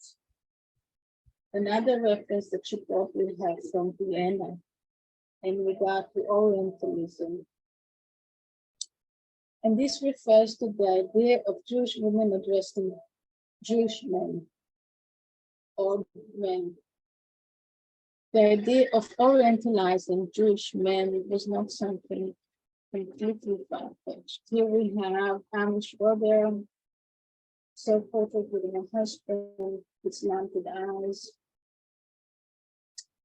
S2: Another reference that she probably had from Vienna in regard to Orientalism. And this refers to the idea of Jewish women addressing Jewish men, or men. The idea of Orientalizing Jewish men was not something completely far-fetched. Here we have Amish brother, self-portrait with a husband with slanted eyes.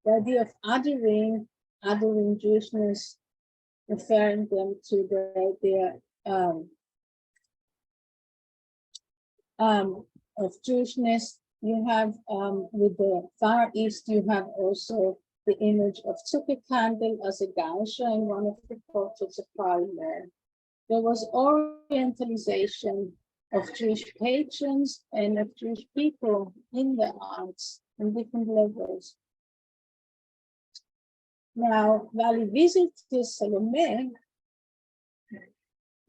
S2: The idea of othering Jewishness, referring them to the idea of Jewishness. You have with the Far East, you have also the image of Zucker candle as a geisha in one of the portraits of Parliament. There was Orientalization of Jewish patrons and of Jewish people in the arts in different levels. Now, Vally visits Salome.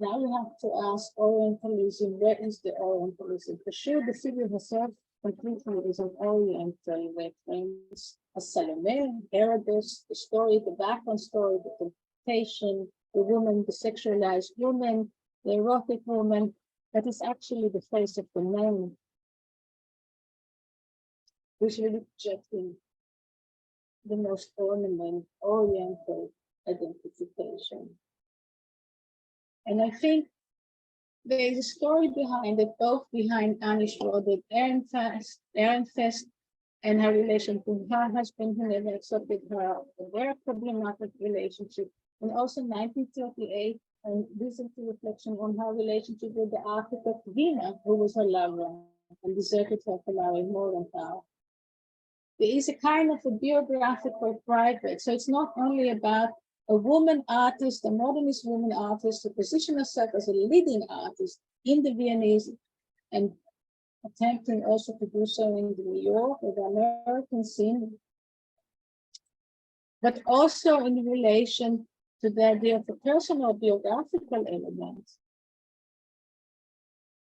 S2: Now you have to ask Orientalism, where is the Orientalism? For sure, the figure herself completely is an Oriental reference. As Salome, Herodotus, the story, the background story, the temptation, the woman, the sexualized woman, the erotic woman, that is actually the face of the man, who's really projecting the most ornament, Oriental identification. And I think there is a story behind it, both behind Annie Schroeder, Ehrenfest, and her relation to her husband who never accepted her, a very problematic relationship. And also 1938, and recently reflection on her relationship with the architect Vienna, who was her lover and deserted her for marrying Morgenthau. There is a kind of a biographical private, so it's not only about a woman artist, a modernist woman artist, to position herself as a leading artist in the Viennese and attempting also to do so in the New York or the American scene, but also in relation to the idea of a personal biographical element.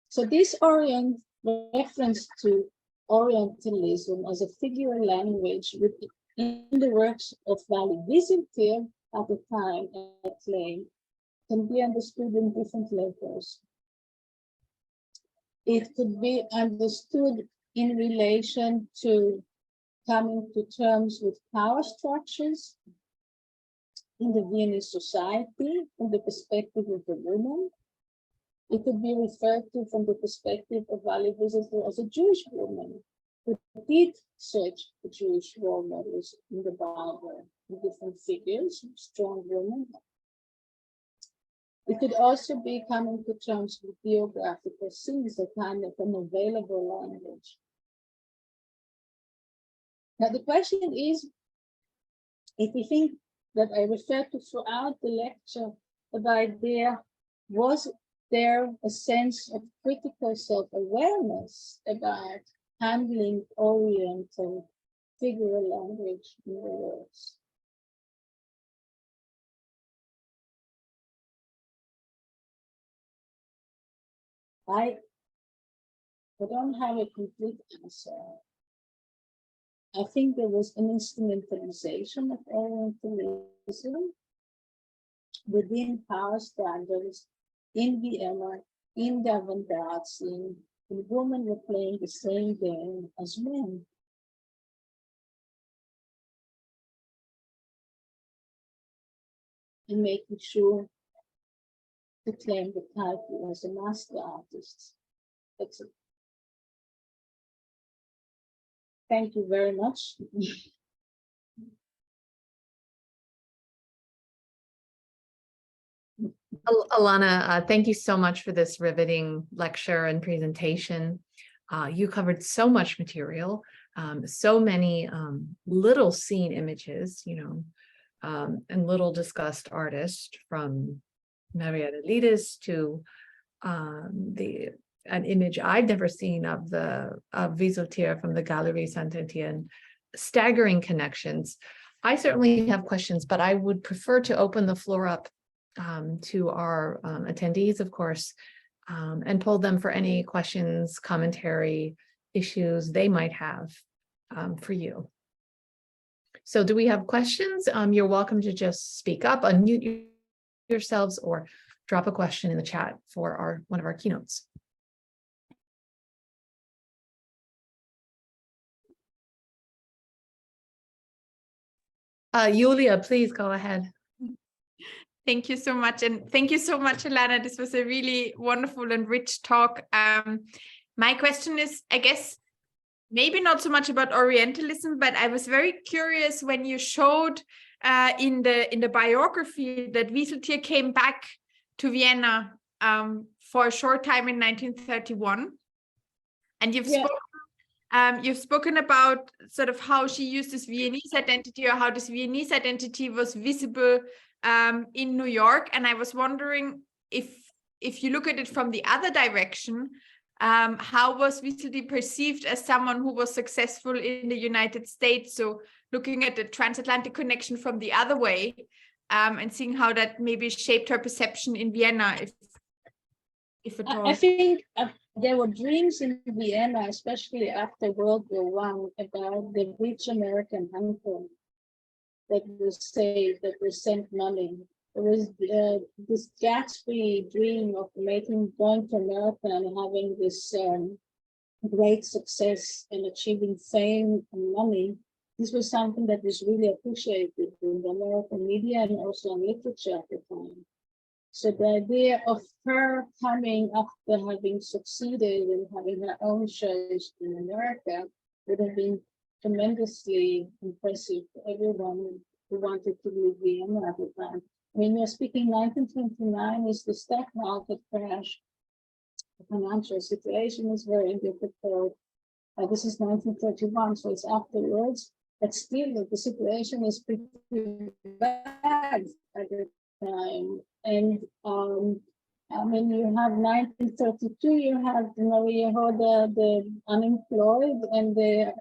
S2: So this reference to Orientalism as a figure language in the works of Vally Wieselthier at the time, I claim, can be understood in different levels. It could be understood in relation to coming to terms with power structures in the Viennese society from the perspective of the woman. It could be referred to from the perspective of Vally Wieselthier as a Jewish woman who did search for Jewish role models in the Bible, in different figures, strong women. It could also be coming to terms with biographical scenes, a kind of an available language. Now the question is, if we think that I referred to throughout the lecture, about was there a sense of critical self-awareness about handling Oriental figure language in the works? I don't have a complete answer. I think there was an instrumentalization of Orientalism within power standards in Vienna, in the avant-garde scene, and women were playing the same game as men. And making sure to claim the title as a master artist. That's it. Thank you very much.
S1: Elana, thank you so much for this riveting lecture and presentation. You covered so much material, so many little seen images, and little discussed artists, from Marietta Lidis to an image I'd never seen of Wieselthier from the Galerie Saint-Étienne. Staggering connections. I certainly have questions, but I would prefer to open the floor up to our attendees, of course, and poll them for any questions, commentary, issues they might have for you. So do we have questions? You're welcome to just speak up, unmute yourselves, or drop a question in the chat for one of our keynotes. Julia, please go ahead.
S3: Thank you so much. And thank you so much, Elana. This was a really wonderful and rich talk. My question is, I guess, maybe not so much about Orientalism, but I was very curious when you showed in the biography that Wieselthier came back to Vienna for a short time in 1931. And you've spoken about sort of how she used this Viennese identity, or how this Viennese identity was visible in New York. And I was wondering if you look at it from the other direction, how was Wieselthier perceived as someone who was successful in the United States? So looking at the transatlantic connection from the other way, and seeing how that maybe shaped her perception in Vienna, if at all.
S2: I think there were dreams in Vienna, especially after World War I, about the rich American hunter that was saved, that was sent money. There was this Gatsby dream of going to America and having this great success and achieving fame and money. This was something that was really appreciated in the American media and also in literature at the time. So the idea of her coming after having succeeded and having her own shows in America would have been tremendously impressive for everyone who wanted to leave Vienna at the time. When you're speaking, 1929 is the stock market crash. The financial situation is very difficult. This is 1931, so it's afterwards. but still the situation is pretty bad at the time. And I mean, you have 1932, you have Maria Hoda, the unemployed, and the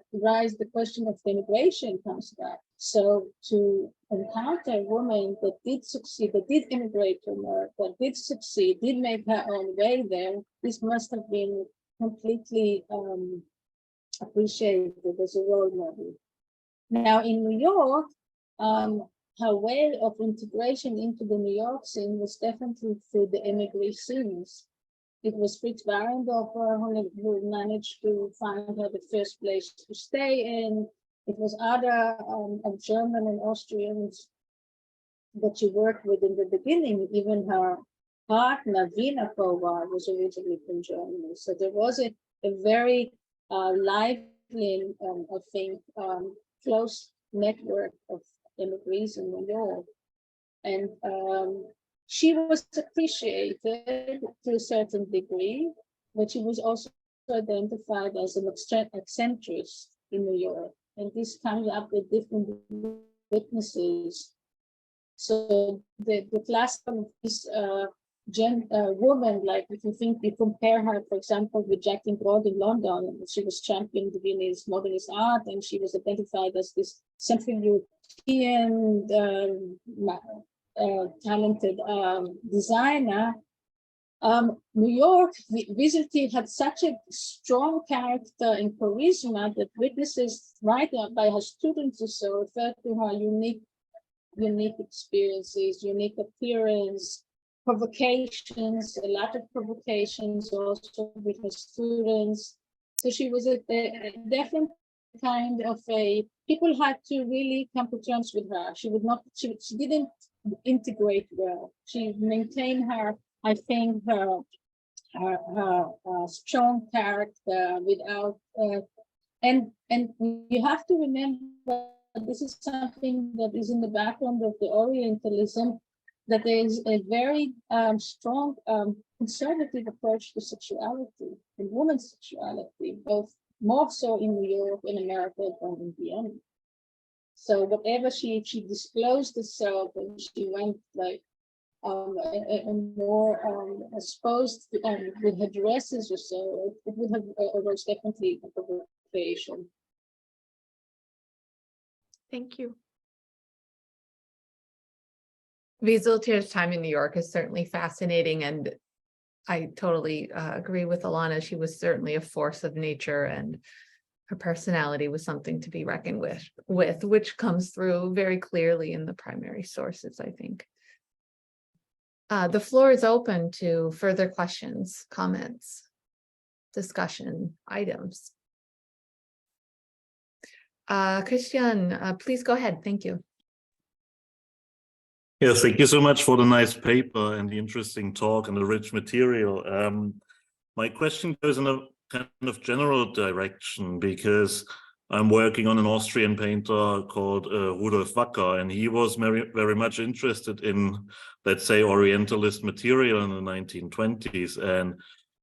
S2: question of immigration comes back. So to encounter a woman that did succeed, that did immigrate to America, did succeed, did make her own way there, this must have been completely appreciated as a role model. Now in New York, her way of integration into the New York scene was definitely through the immigrant scenes. It was Fritz Warendorfer who managed to find her the first place to stay in. It was other German and Austrians that she worked with in the beginning. Even her partner, Vienna, was originally from Germany. So there was a very lively, I think, close network of immigrants in New York. And she was appreciated to a certain degree, but she was also identified as an eccentrist in New York. And this comes up with different witnesses. So the class of this woman, like if you think you compare her, for example, with Jacqueline Broad in London, she was championing the Viennese modernist art, and she was identified as this Central European talented designer. New York, Wieselthier had such a strong character and charisma that witnesses, right by her students or so, referred to her unique experiences, unique appearance, provocations, a lot of provocations also with her students. So she was a definite kind of people had to really come to terms with her. She didn't integrate well. She maintained her, I think, her strong character without, and you have to remember this is something that is in the background of the Orientalism, that there is a very strong conservative approach to sexuality and women's sexuality, both more so in New York, in America, than in Vienna. So whatever she disclosed herself, and she went like more exposed with her dresses or so, it would have was definitely a provocation.
S3: Thank you.
S1: Wieselthier's time in New York is certainly fascinating, and I totally agree with Elana. She was certainly a force of nature, and her personality was something to be reckoned with, which comes through very clearly in the primary sources, I think. The floor is open to further questions, comments, discussion items. Christian, please go ahead. Thank you.
S4: Yes, thank you so much for the nice paper and the interesting talk and the rich material. My question goes in a kind of general direction, because I'm working on an Austrian painter called Rudolf Wacker, and he was very much interested in, let's say, Orientalist material in the 1920s, and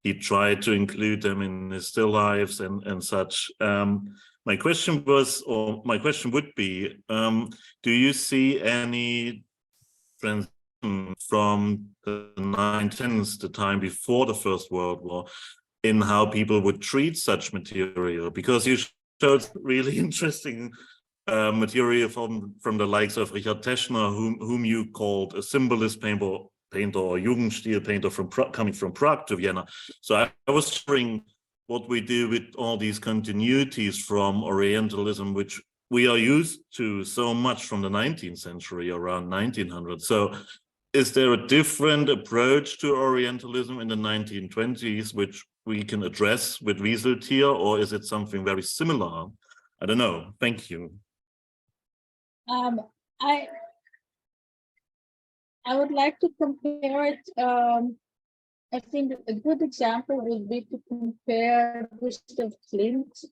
S4: he tried to include them in his still lives and such. My question would be, do you see any transition from the 1910s, the time before the First World War, in how people would treat such material? Because you showed really interesting material from the likes of Richard Teschner, whom you called a symbolist painter or Jugendstil painter coming from Prague to Vienna. So I was wondering what we do with all these continuities from Orientalism, which we are used to so much from the 19th century, around 1900. So is there a different approach to Orientalism in the 1920s, which we can address with Wieselthier, or is it something very similar? I don't know. Thank you.
S2: I would like to compare it. I think a good example would be to compare Gustav Klimt's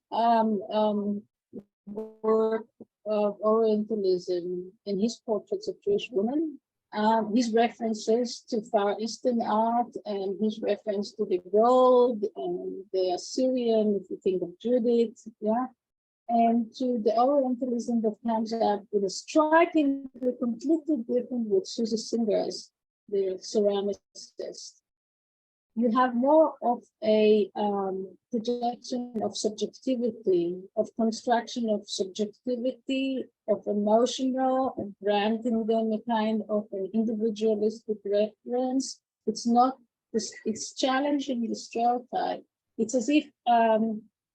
S2: work of Orientalism in his portraits of Jewish women, his references to Far Eastern art, and his reference to the gold and the Assyrian, if you think of Judith, yeah. and to the Orientalism that comes up with a strikingly completely different with Susie Singer's, the ceramicist. You have more of a projection of subjectivity, of construction of subjectivity, of emotional, and granting them a kind of an individualistic reference. It's not this, it's challenging the stereotype. It's as if I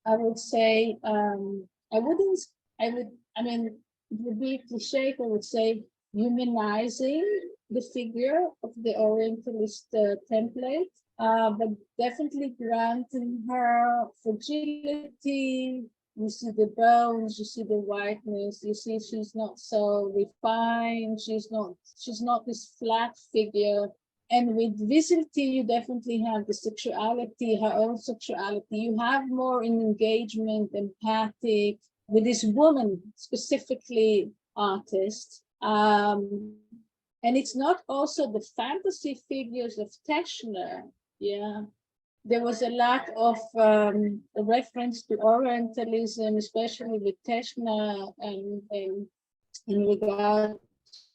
S2: would say, I mean, it would be cliche if I would say humanizing the figure of the Orientalist template. But definitely granting her fragility. You see the bones, you see the whiteness, you see she's not so refined, she's not this flat figure. And with Wieselthier, you definitely have the sexuality, her own sexuality. You have more in engagement, empathic, with this woman, specifically artist. And it's not also the fantasy figures of Teschner. Yeah, there was a lot of a reference to Orientalism, especially with Teschner, and in regard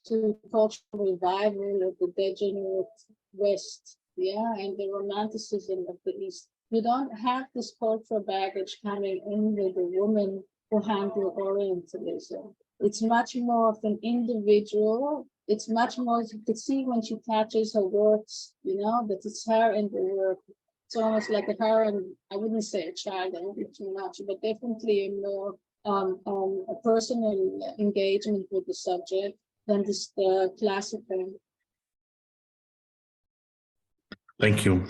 S2: to cultural revival of the degenerate West, yeah, and the romanticism of the East. You don't have this cultural baggage coming in with the woman who handle Orientalism. It's much more of an individual. It's much more, you can see when she touches her works, you know, that it's her and the work. It's almost like a her and, I wouldn't say a child, that would be too much, but definitely a more a personal engagement with the subject than this classical.
S4: Thank you.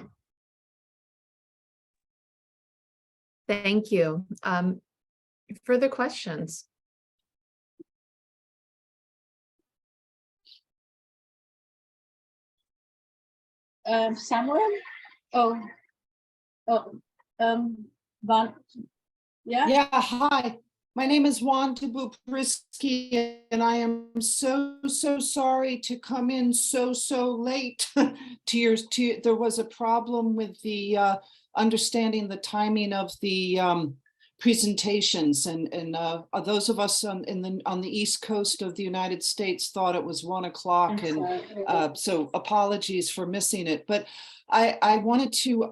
S1: Thank you. Further questions?
S2: Samuel? Van, yeah?
S5: Yeah, hi. My name is Wanda Bubrisky, and I am so sorry to come in so late there was a problem with the understanding the timing of the presentations, and those of us on the East Coast of the United States thought it was 1 o'clock, and so apologies for missing it. But I wanted to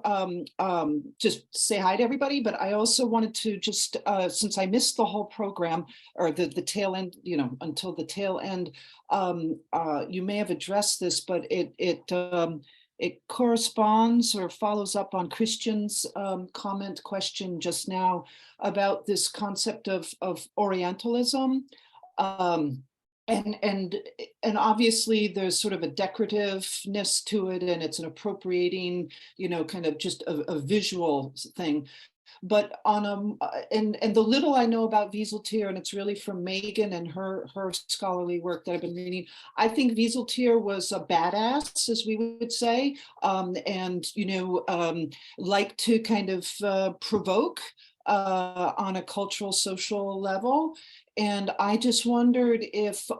S5: just say hi to everybody, but I also wanted to just, since I missed the whole program, or the tail end, you know, until the tail end, you may have addressed this, but it corresponds or follows up on Christian's question just now about this concept of Orientalism. And obviously there's sort of a decorativeness to it, and it's an appropriating, you know, kind of just a visual thing. But on and the little I know about Wieselthier, and it's really from Megan and her scholarly work that I've been reading, I think Wieselthier was a badass, as we would say, and you know, like to kind of provoke on a cultural, social level. And I just wondered if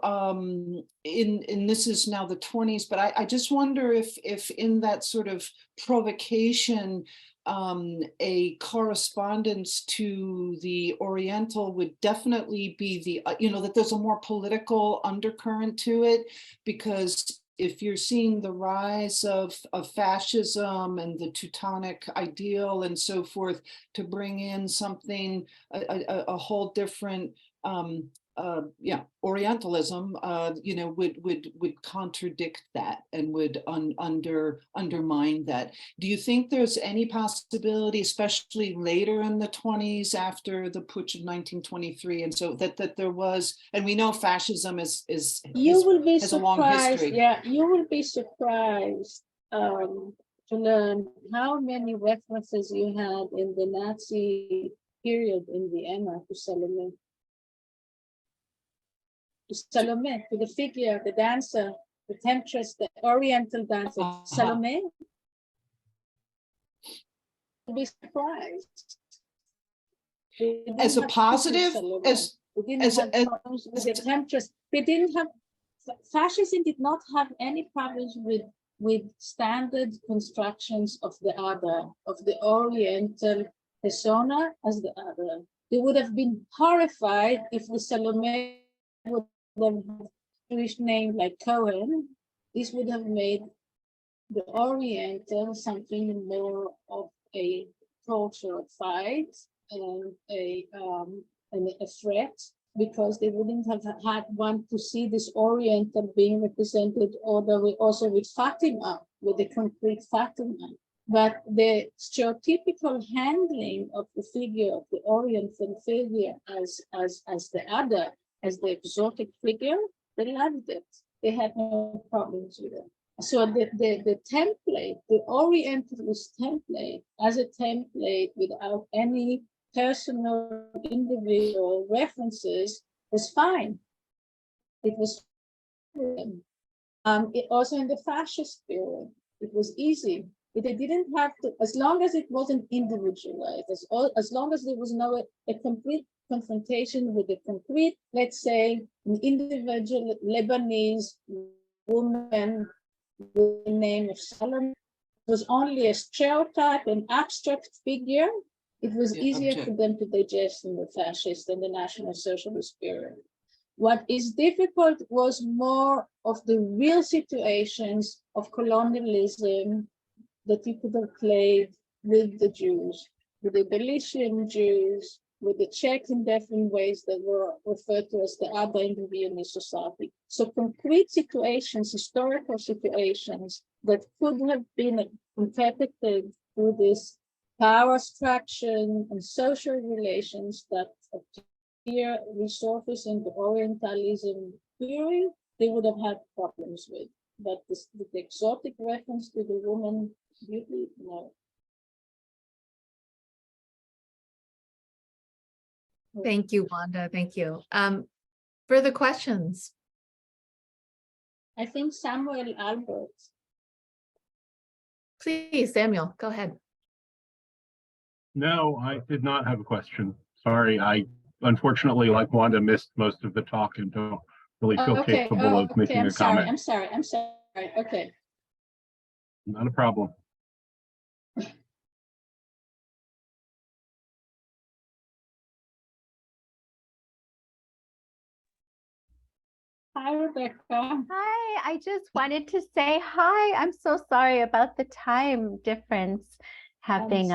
S5: in this is now the 20s, but I just wonder if in that sort of provocation, a correspondence to the Oriental would definitely be the, you know, that there's a more political undercurrent to it, because if you're seeing the rise of fascism and the Teutonic ideal and so forth, to bring in something, a whole different Orientalism, you know, would contradict that and would undermine that. Do you think there's any possibility, especially later in the 20s after the putsch of 1923, and so that there was, and we know fascism has a long history.
S2: Yeah, you will be surprised to learn how many references you had in the Nazi period in Vienna to Salome. Salome, to the figure, the dancer, the temptress, the Oriental dancer, Salome. You'll be surprised.
S5: As a positive, as
S2: the temptress, they didn't have, fascism did not have any problems with standard constructions of the other, of the Oriental persona as the other. They would have been horrified if the Salome would have a Jewish name like Cohen. This would have made the Oriental something more of a cultural fight and a threat, because they wouldn't have had one to see this Oriental being represented all the way also with Fatima, with the concrete Fatima. But the stereotypical handling of the figure of the Oriental figure as the other, as the exotic figure, they loved it. They had no problems with it. So the template, the Orientalist template, as a template without any personal individual references, was fine. It was it also in the fascist period, it was easy. They didn't have to, as long as it wasn't individualized, as long as there was no a complete confrontation with the concrete, let's say, an individual Lebanese woman with the name of Salome, was only a stereotype, an abstract figure. It was easier for them to digest in the fascist and the National Socialist period. What is difficult was more of the real situations of colonialism that you could have played with the Jews, with the Galician Jews, with the Czechs in different ways that were referred to as the Abba in the Viennese society. So concrete situations, historical situations that could have been interpreted through this power structure and social relations that appear resurface in the Orientalism theory, they would have had problems with. But the exotic reference to the woman beauty, no.
S1: Thank you, Wanda. Thank you. Further questions?
S2: I think Samuel Albert.
S1: Please, Samuel, go ahead.
S6: No, I did not have a question. Sorry, I unfortunately, like Wanda, missed most of the talk and don't really feel capable of making a comment.
S2: I'm sorry. Okay.
S6: Not a problem.
S2: Hi, Rebecca.
S7: Hi, I just wanted to say hi. I'm so sorry about the time difference happening.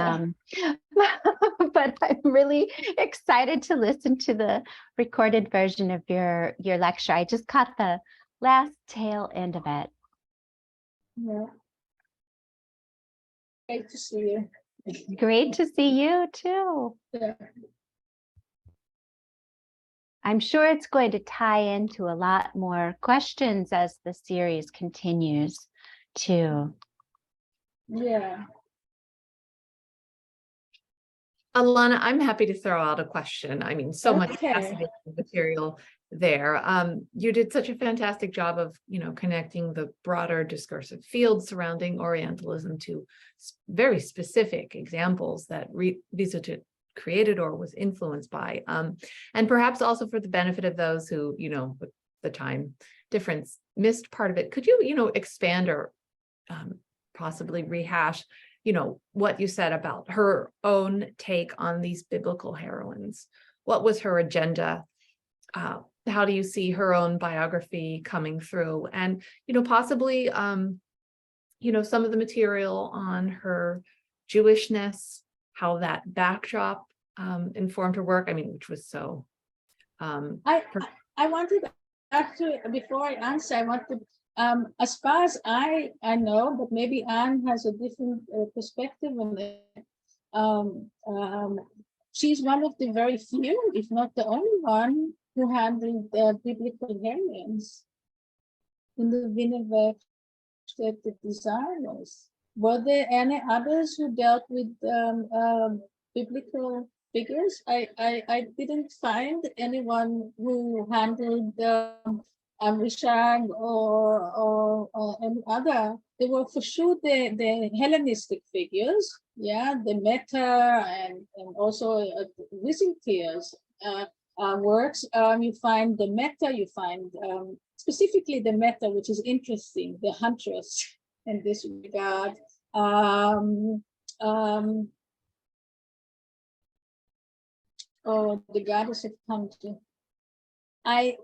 S7: But I'm really excited to listen to the recorded version of your lecture. I just caught the last tail end of it.
S2: Yeah. Great to see you.
S7: Great to see you too.
S2: Yeah.
S7: I'm sure it's going to tie into a lot more questions as the series continues too.
S2: Yeah.
S1: Elana, I'm happy to throw out a question. I mean, so much
S2: Okay.
S1: fascinating material there. You did such a fantastic job of, connecting the broader discursive field surrounding Orientalism to very specific examples that Wieselthier created or was influenced by, and perhaps also for the benefit of those who, with the time difference missed part of it. Could you, expand or possibly rehash, what you said about her own take on these biblical heroines? What was her agenda? How do you see her own biography coming through? And, possibly, some of the material on her Jewishness, how that backdrop informed her work, which was so.
S2: I wanted actually, before I answer, I want to, as far as I know, but maybe Anne has a different perspective on it. She's one of the very few, if not the only one, who handled biblical heroines in the Vienna that the designers. Were there any others who dealt with biblical figures? I didn't find anyone who handled Amrishag or any other. They were for sure the Hellenistic figures, the Meta and also Wieselthier's works. You find the Meta, you find specifically the Meta, which is interesting, the huntress in this regard. or the goddess of country. I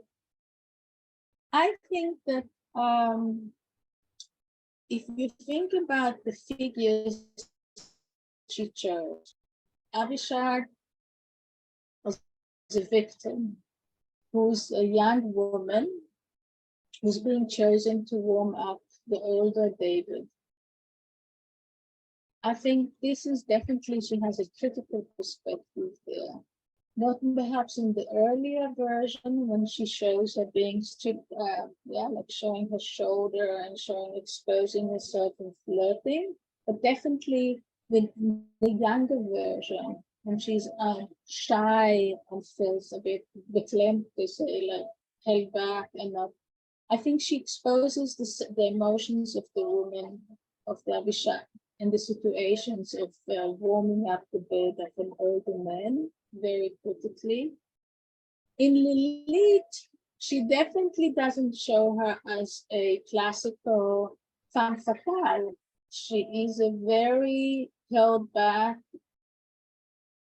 S2: think that if you think about the figures she chose, Abishag was a victim who's a young woman who's being chosen to warm up the older David. I think this is definitely, she has a critical perspective there. Not perhaps in the earlier version when she shows her being stripped, like showing her shoulder and exposing herself and flirting, but definitely with the younger version when she's shy and feels a bit beklemd, they say, like held back and not. I think she exposes the emotions of the woman, of the Abishag, and the situations of warming up the bed of an older man very critically. In Lilith, she definitely doesn't show her as a classical femme fatale. She is a very held back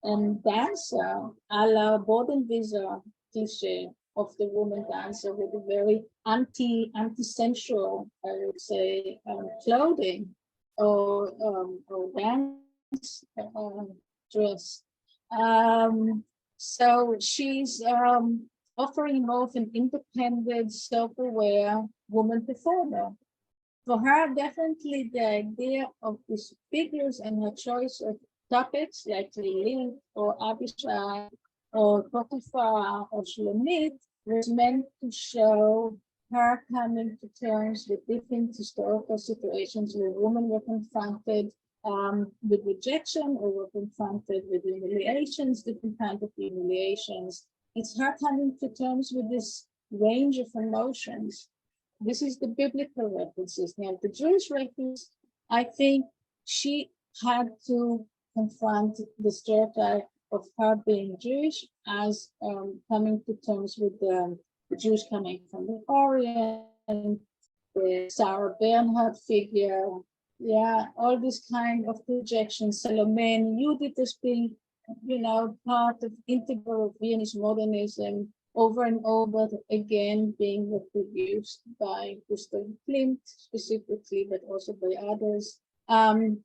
S2: dancer, a la Bodenwieser cliché of the woman dancer with a very anti-sensual, I would say, clothing or dance dress. So she's offering more of an independent, self-aware woman performer. For her, definitely the idea of these figures and her choice of topics like Lilith or Abishag or Potiphar or Shlomit was meant to show her coming to terms with different historical situations where women were confronted with rejection or were confronted with humiliations, different kinds of humiliations. It's her coming to terms with this range of emotions. This is the biblical references. Now, the Jewish reference, I think she had to confront the stereotype of her being Jewish as coming to terms with the Jews coming from the Orient, the Sarah Bernhardt figure, all this kind of projections, Salome and Judith as being, part of integral of Viennese modernism, over and over again being reproduced by Gustav Klimt specifically, but also by others.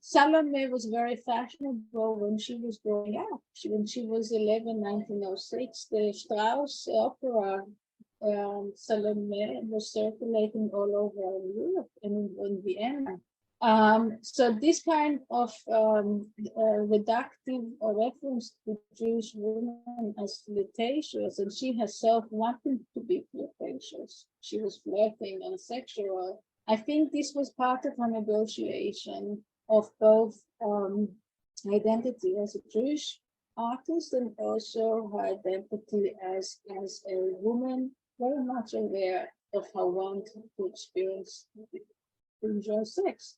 S2: Salome was very fashionable when she was growing up. When she was 11, 1906, the Strauss opera Salome was circulating all over Europe and in Vienna. So this kind of reductive reference to Jewish women as flirtatious, and she herself wanted to be flirtatious. She was flirting and sexual. I think this was part of her negotiation of both identity as a Jewish artist and also her identity as a woman, very much aware of her want to experience, to enjoy sex.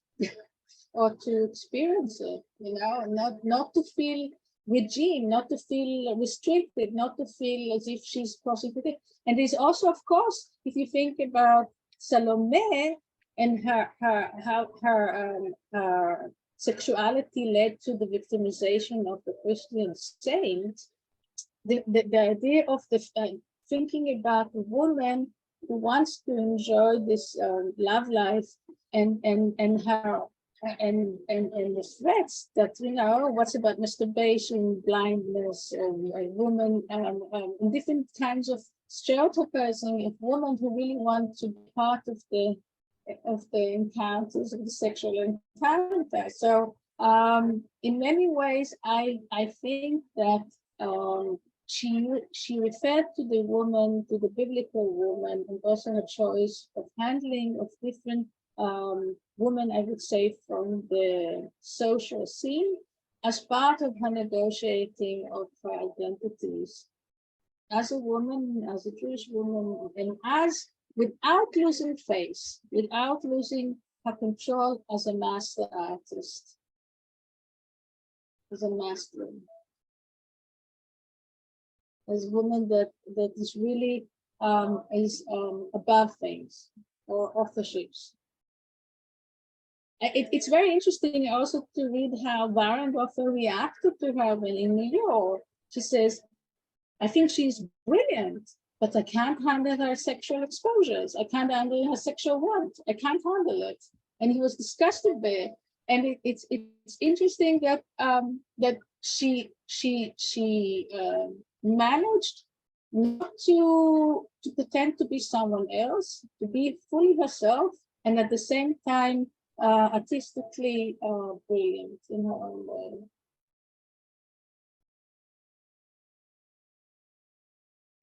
S2: Or to experience it, not to feel regime, not to feel restricted, not to feel as if she's prosecuted. And there's also, of course, if you think about Salome and how her sexuality led to the victimization of the Christian saints, the idea of thinking about a woman who wants to enjoy this love life and her and the threats that what's about masturbation, blindness, a woman, and different kinds of stereotyping of women who really want to be part of the encounters of the sexual encounter. So in many ways, I think that she referred to the woman, to the biblical woman, and also a choice of handling of different women, I would say, from the social scene as part of her negotiating of her identities as a woman, as a Jewish woman, and as without losing face, without losing her control as a master artist, as a master. As a woman that is really above things or authorships. It's very interesting also to read how Warendorfer reacted to her when in New York. She says, I think she's brilliant, but I can't handle her sexual exposures. I can't handle her sexual want. I can't handle it. And he was disgusted by it. And it's interesting that that she managed not to pretend to be someone else, to be fully herself, and at the same time artistically brilliant in her own way.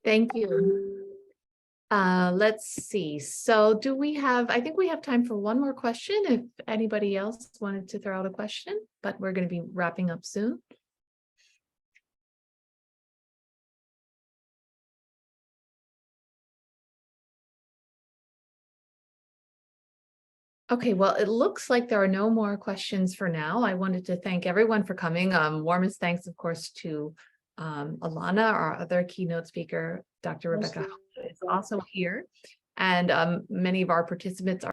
S1: Thank you. Let's see. So do we have, I think we have time for one more question if anybody else wanted to throw out a question, but we're going to be wrapping up soon. Okay, well, it looks like there are no more questions for now. I wanted to thank everyone for coming. Warmest thanks, of course, to Elana, our other keynote speaker. Dr. Rebecca is also here, and many of our participants are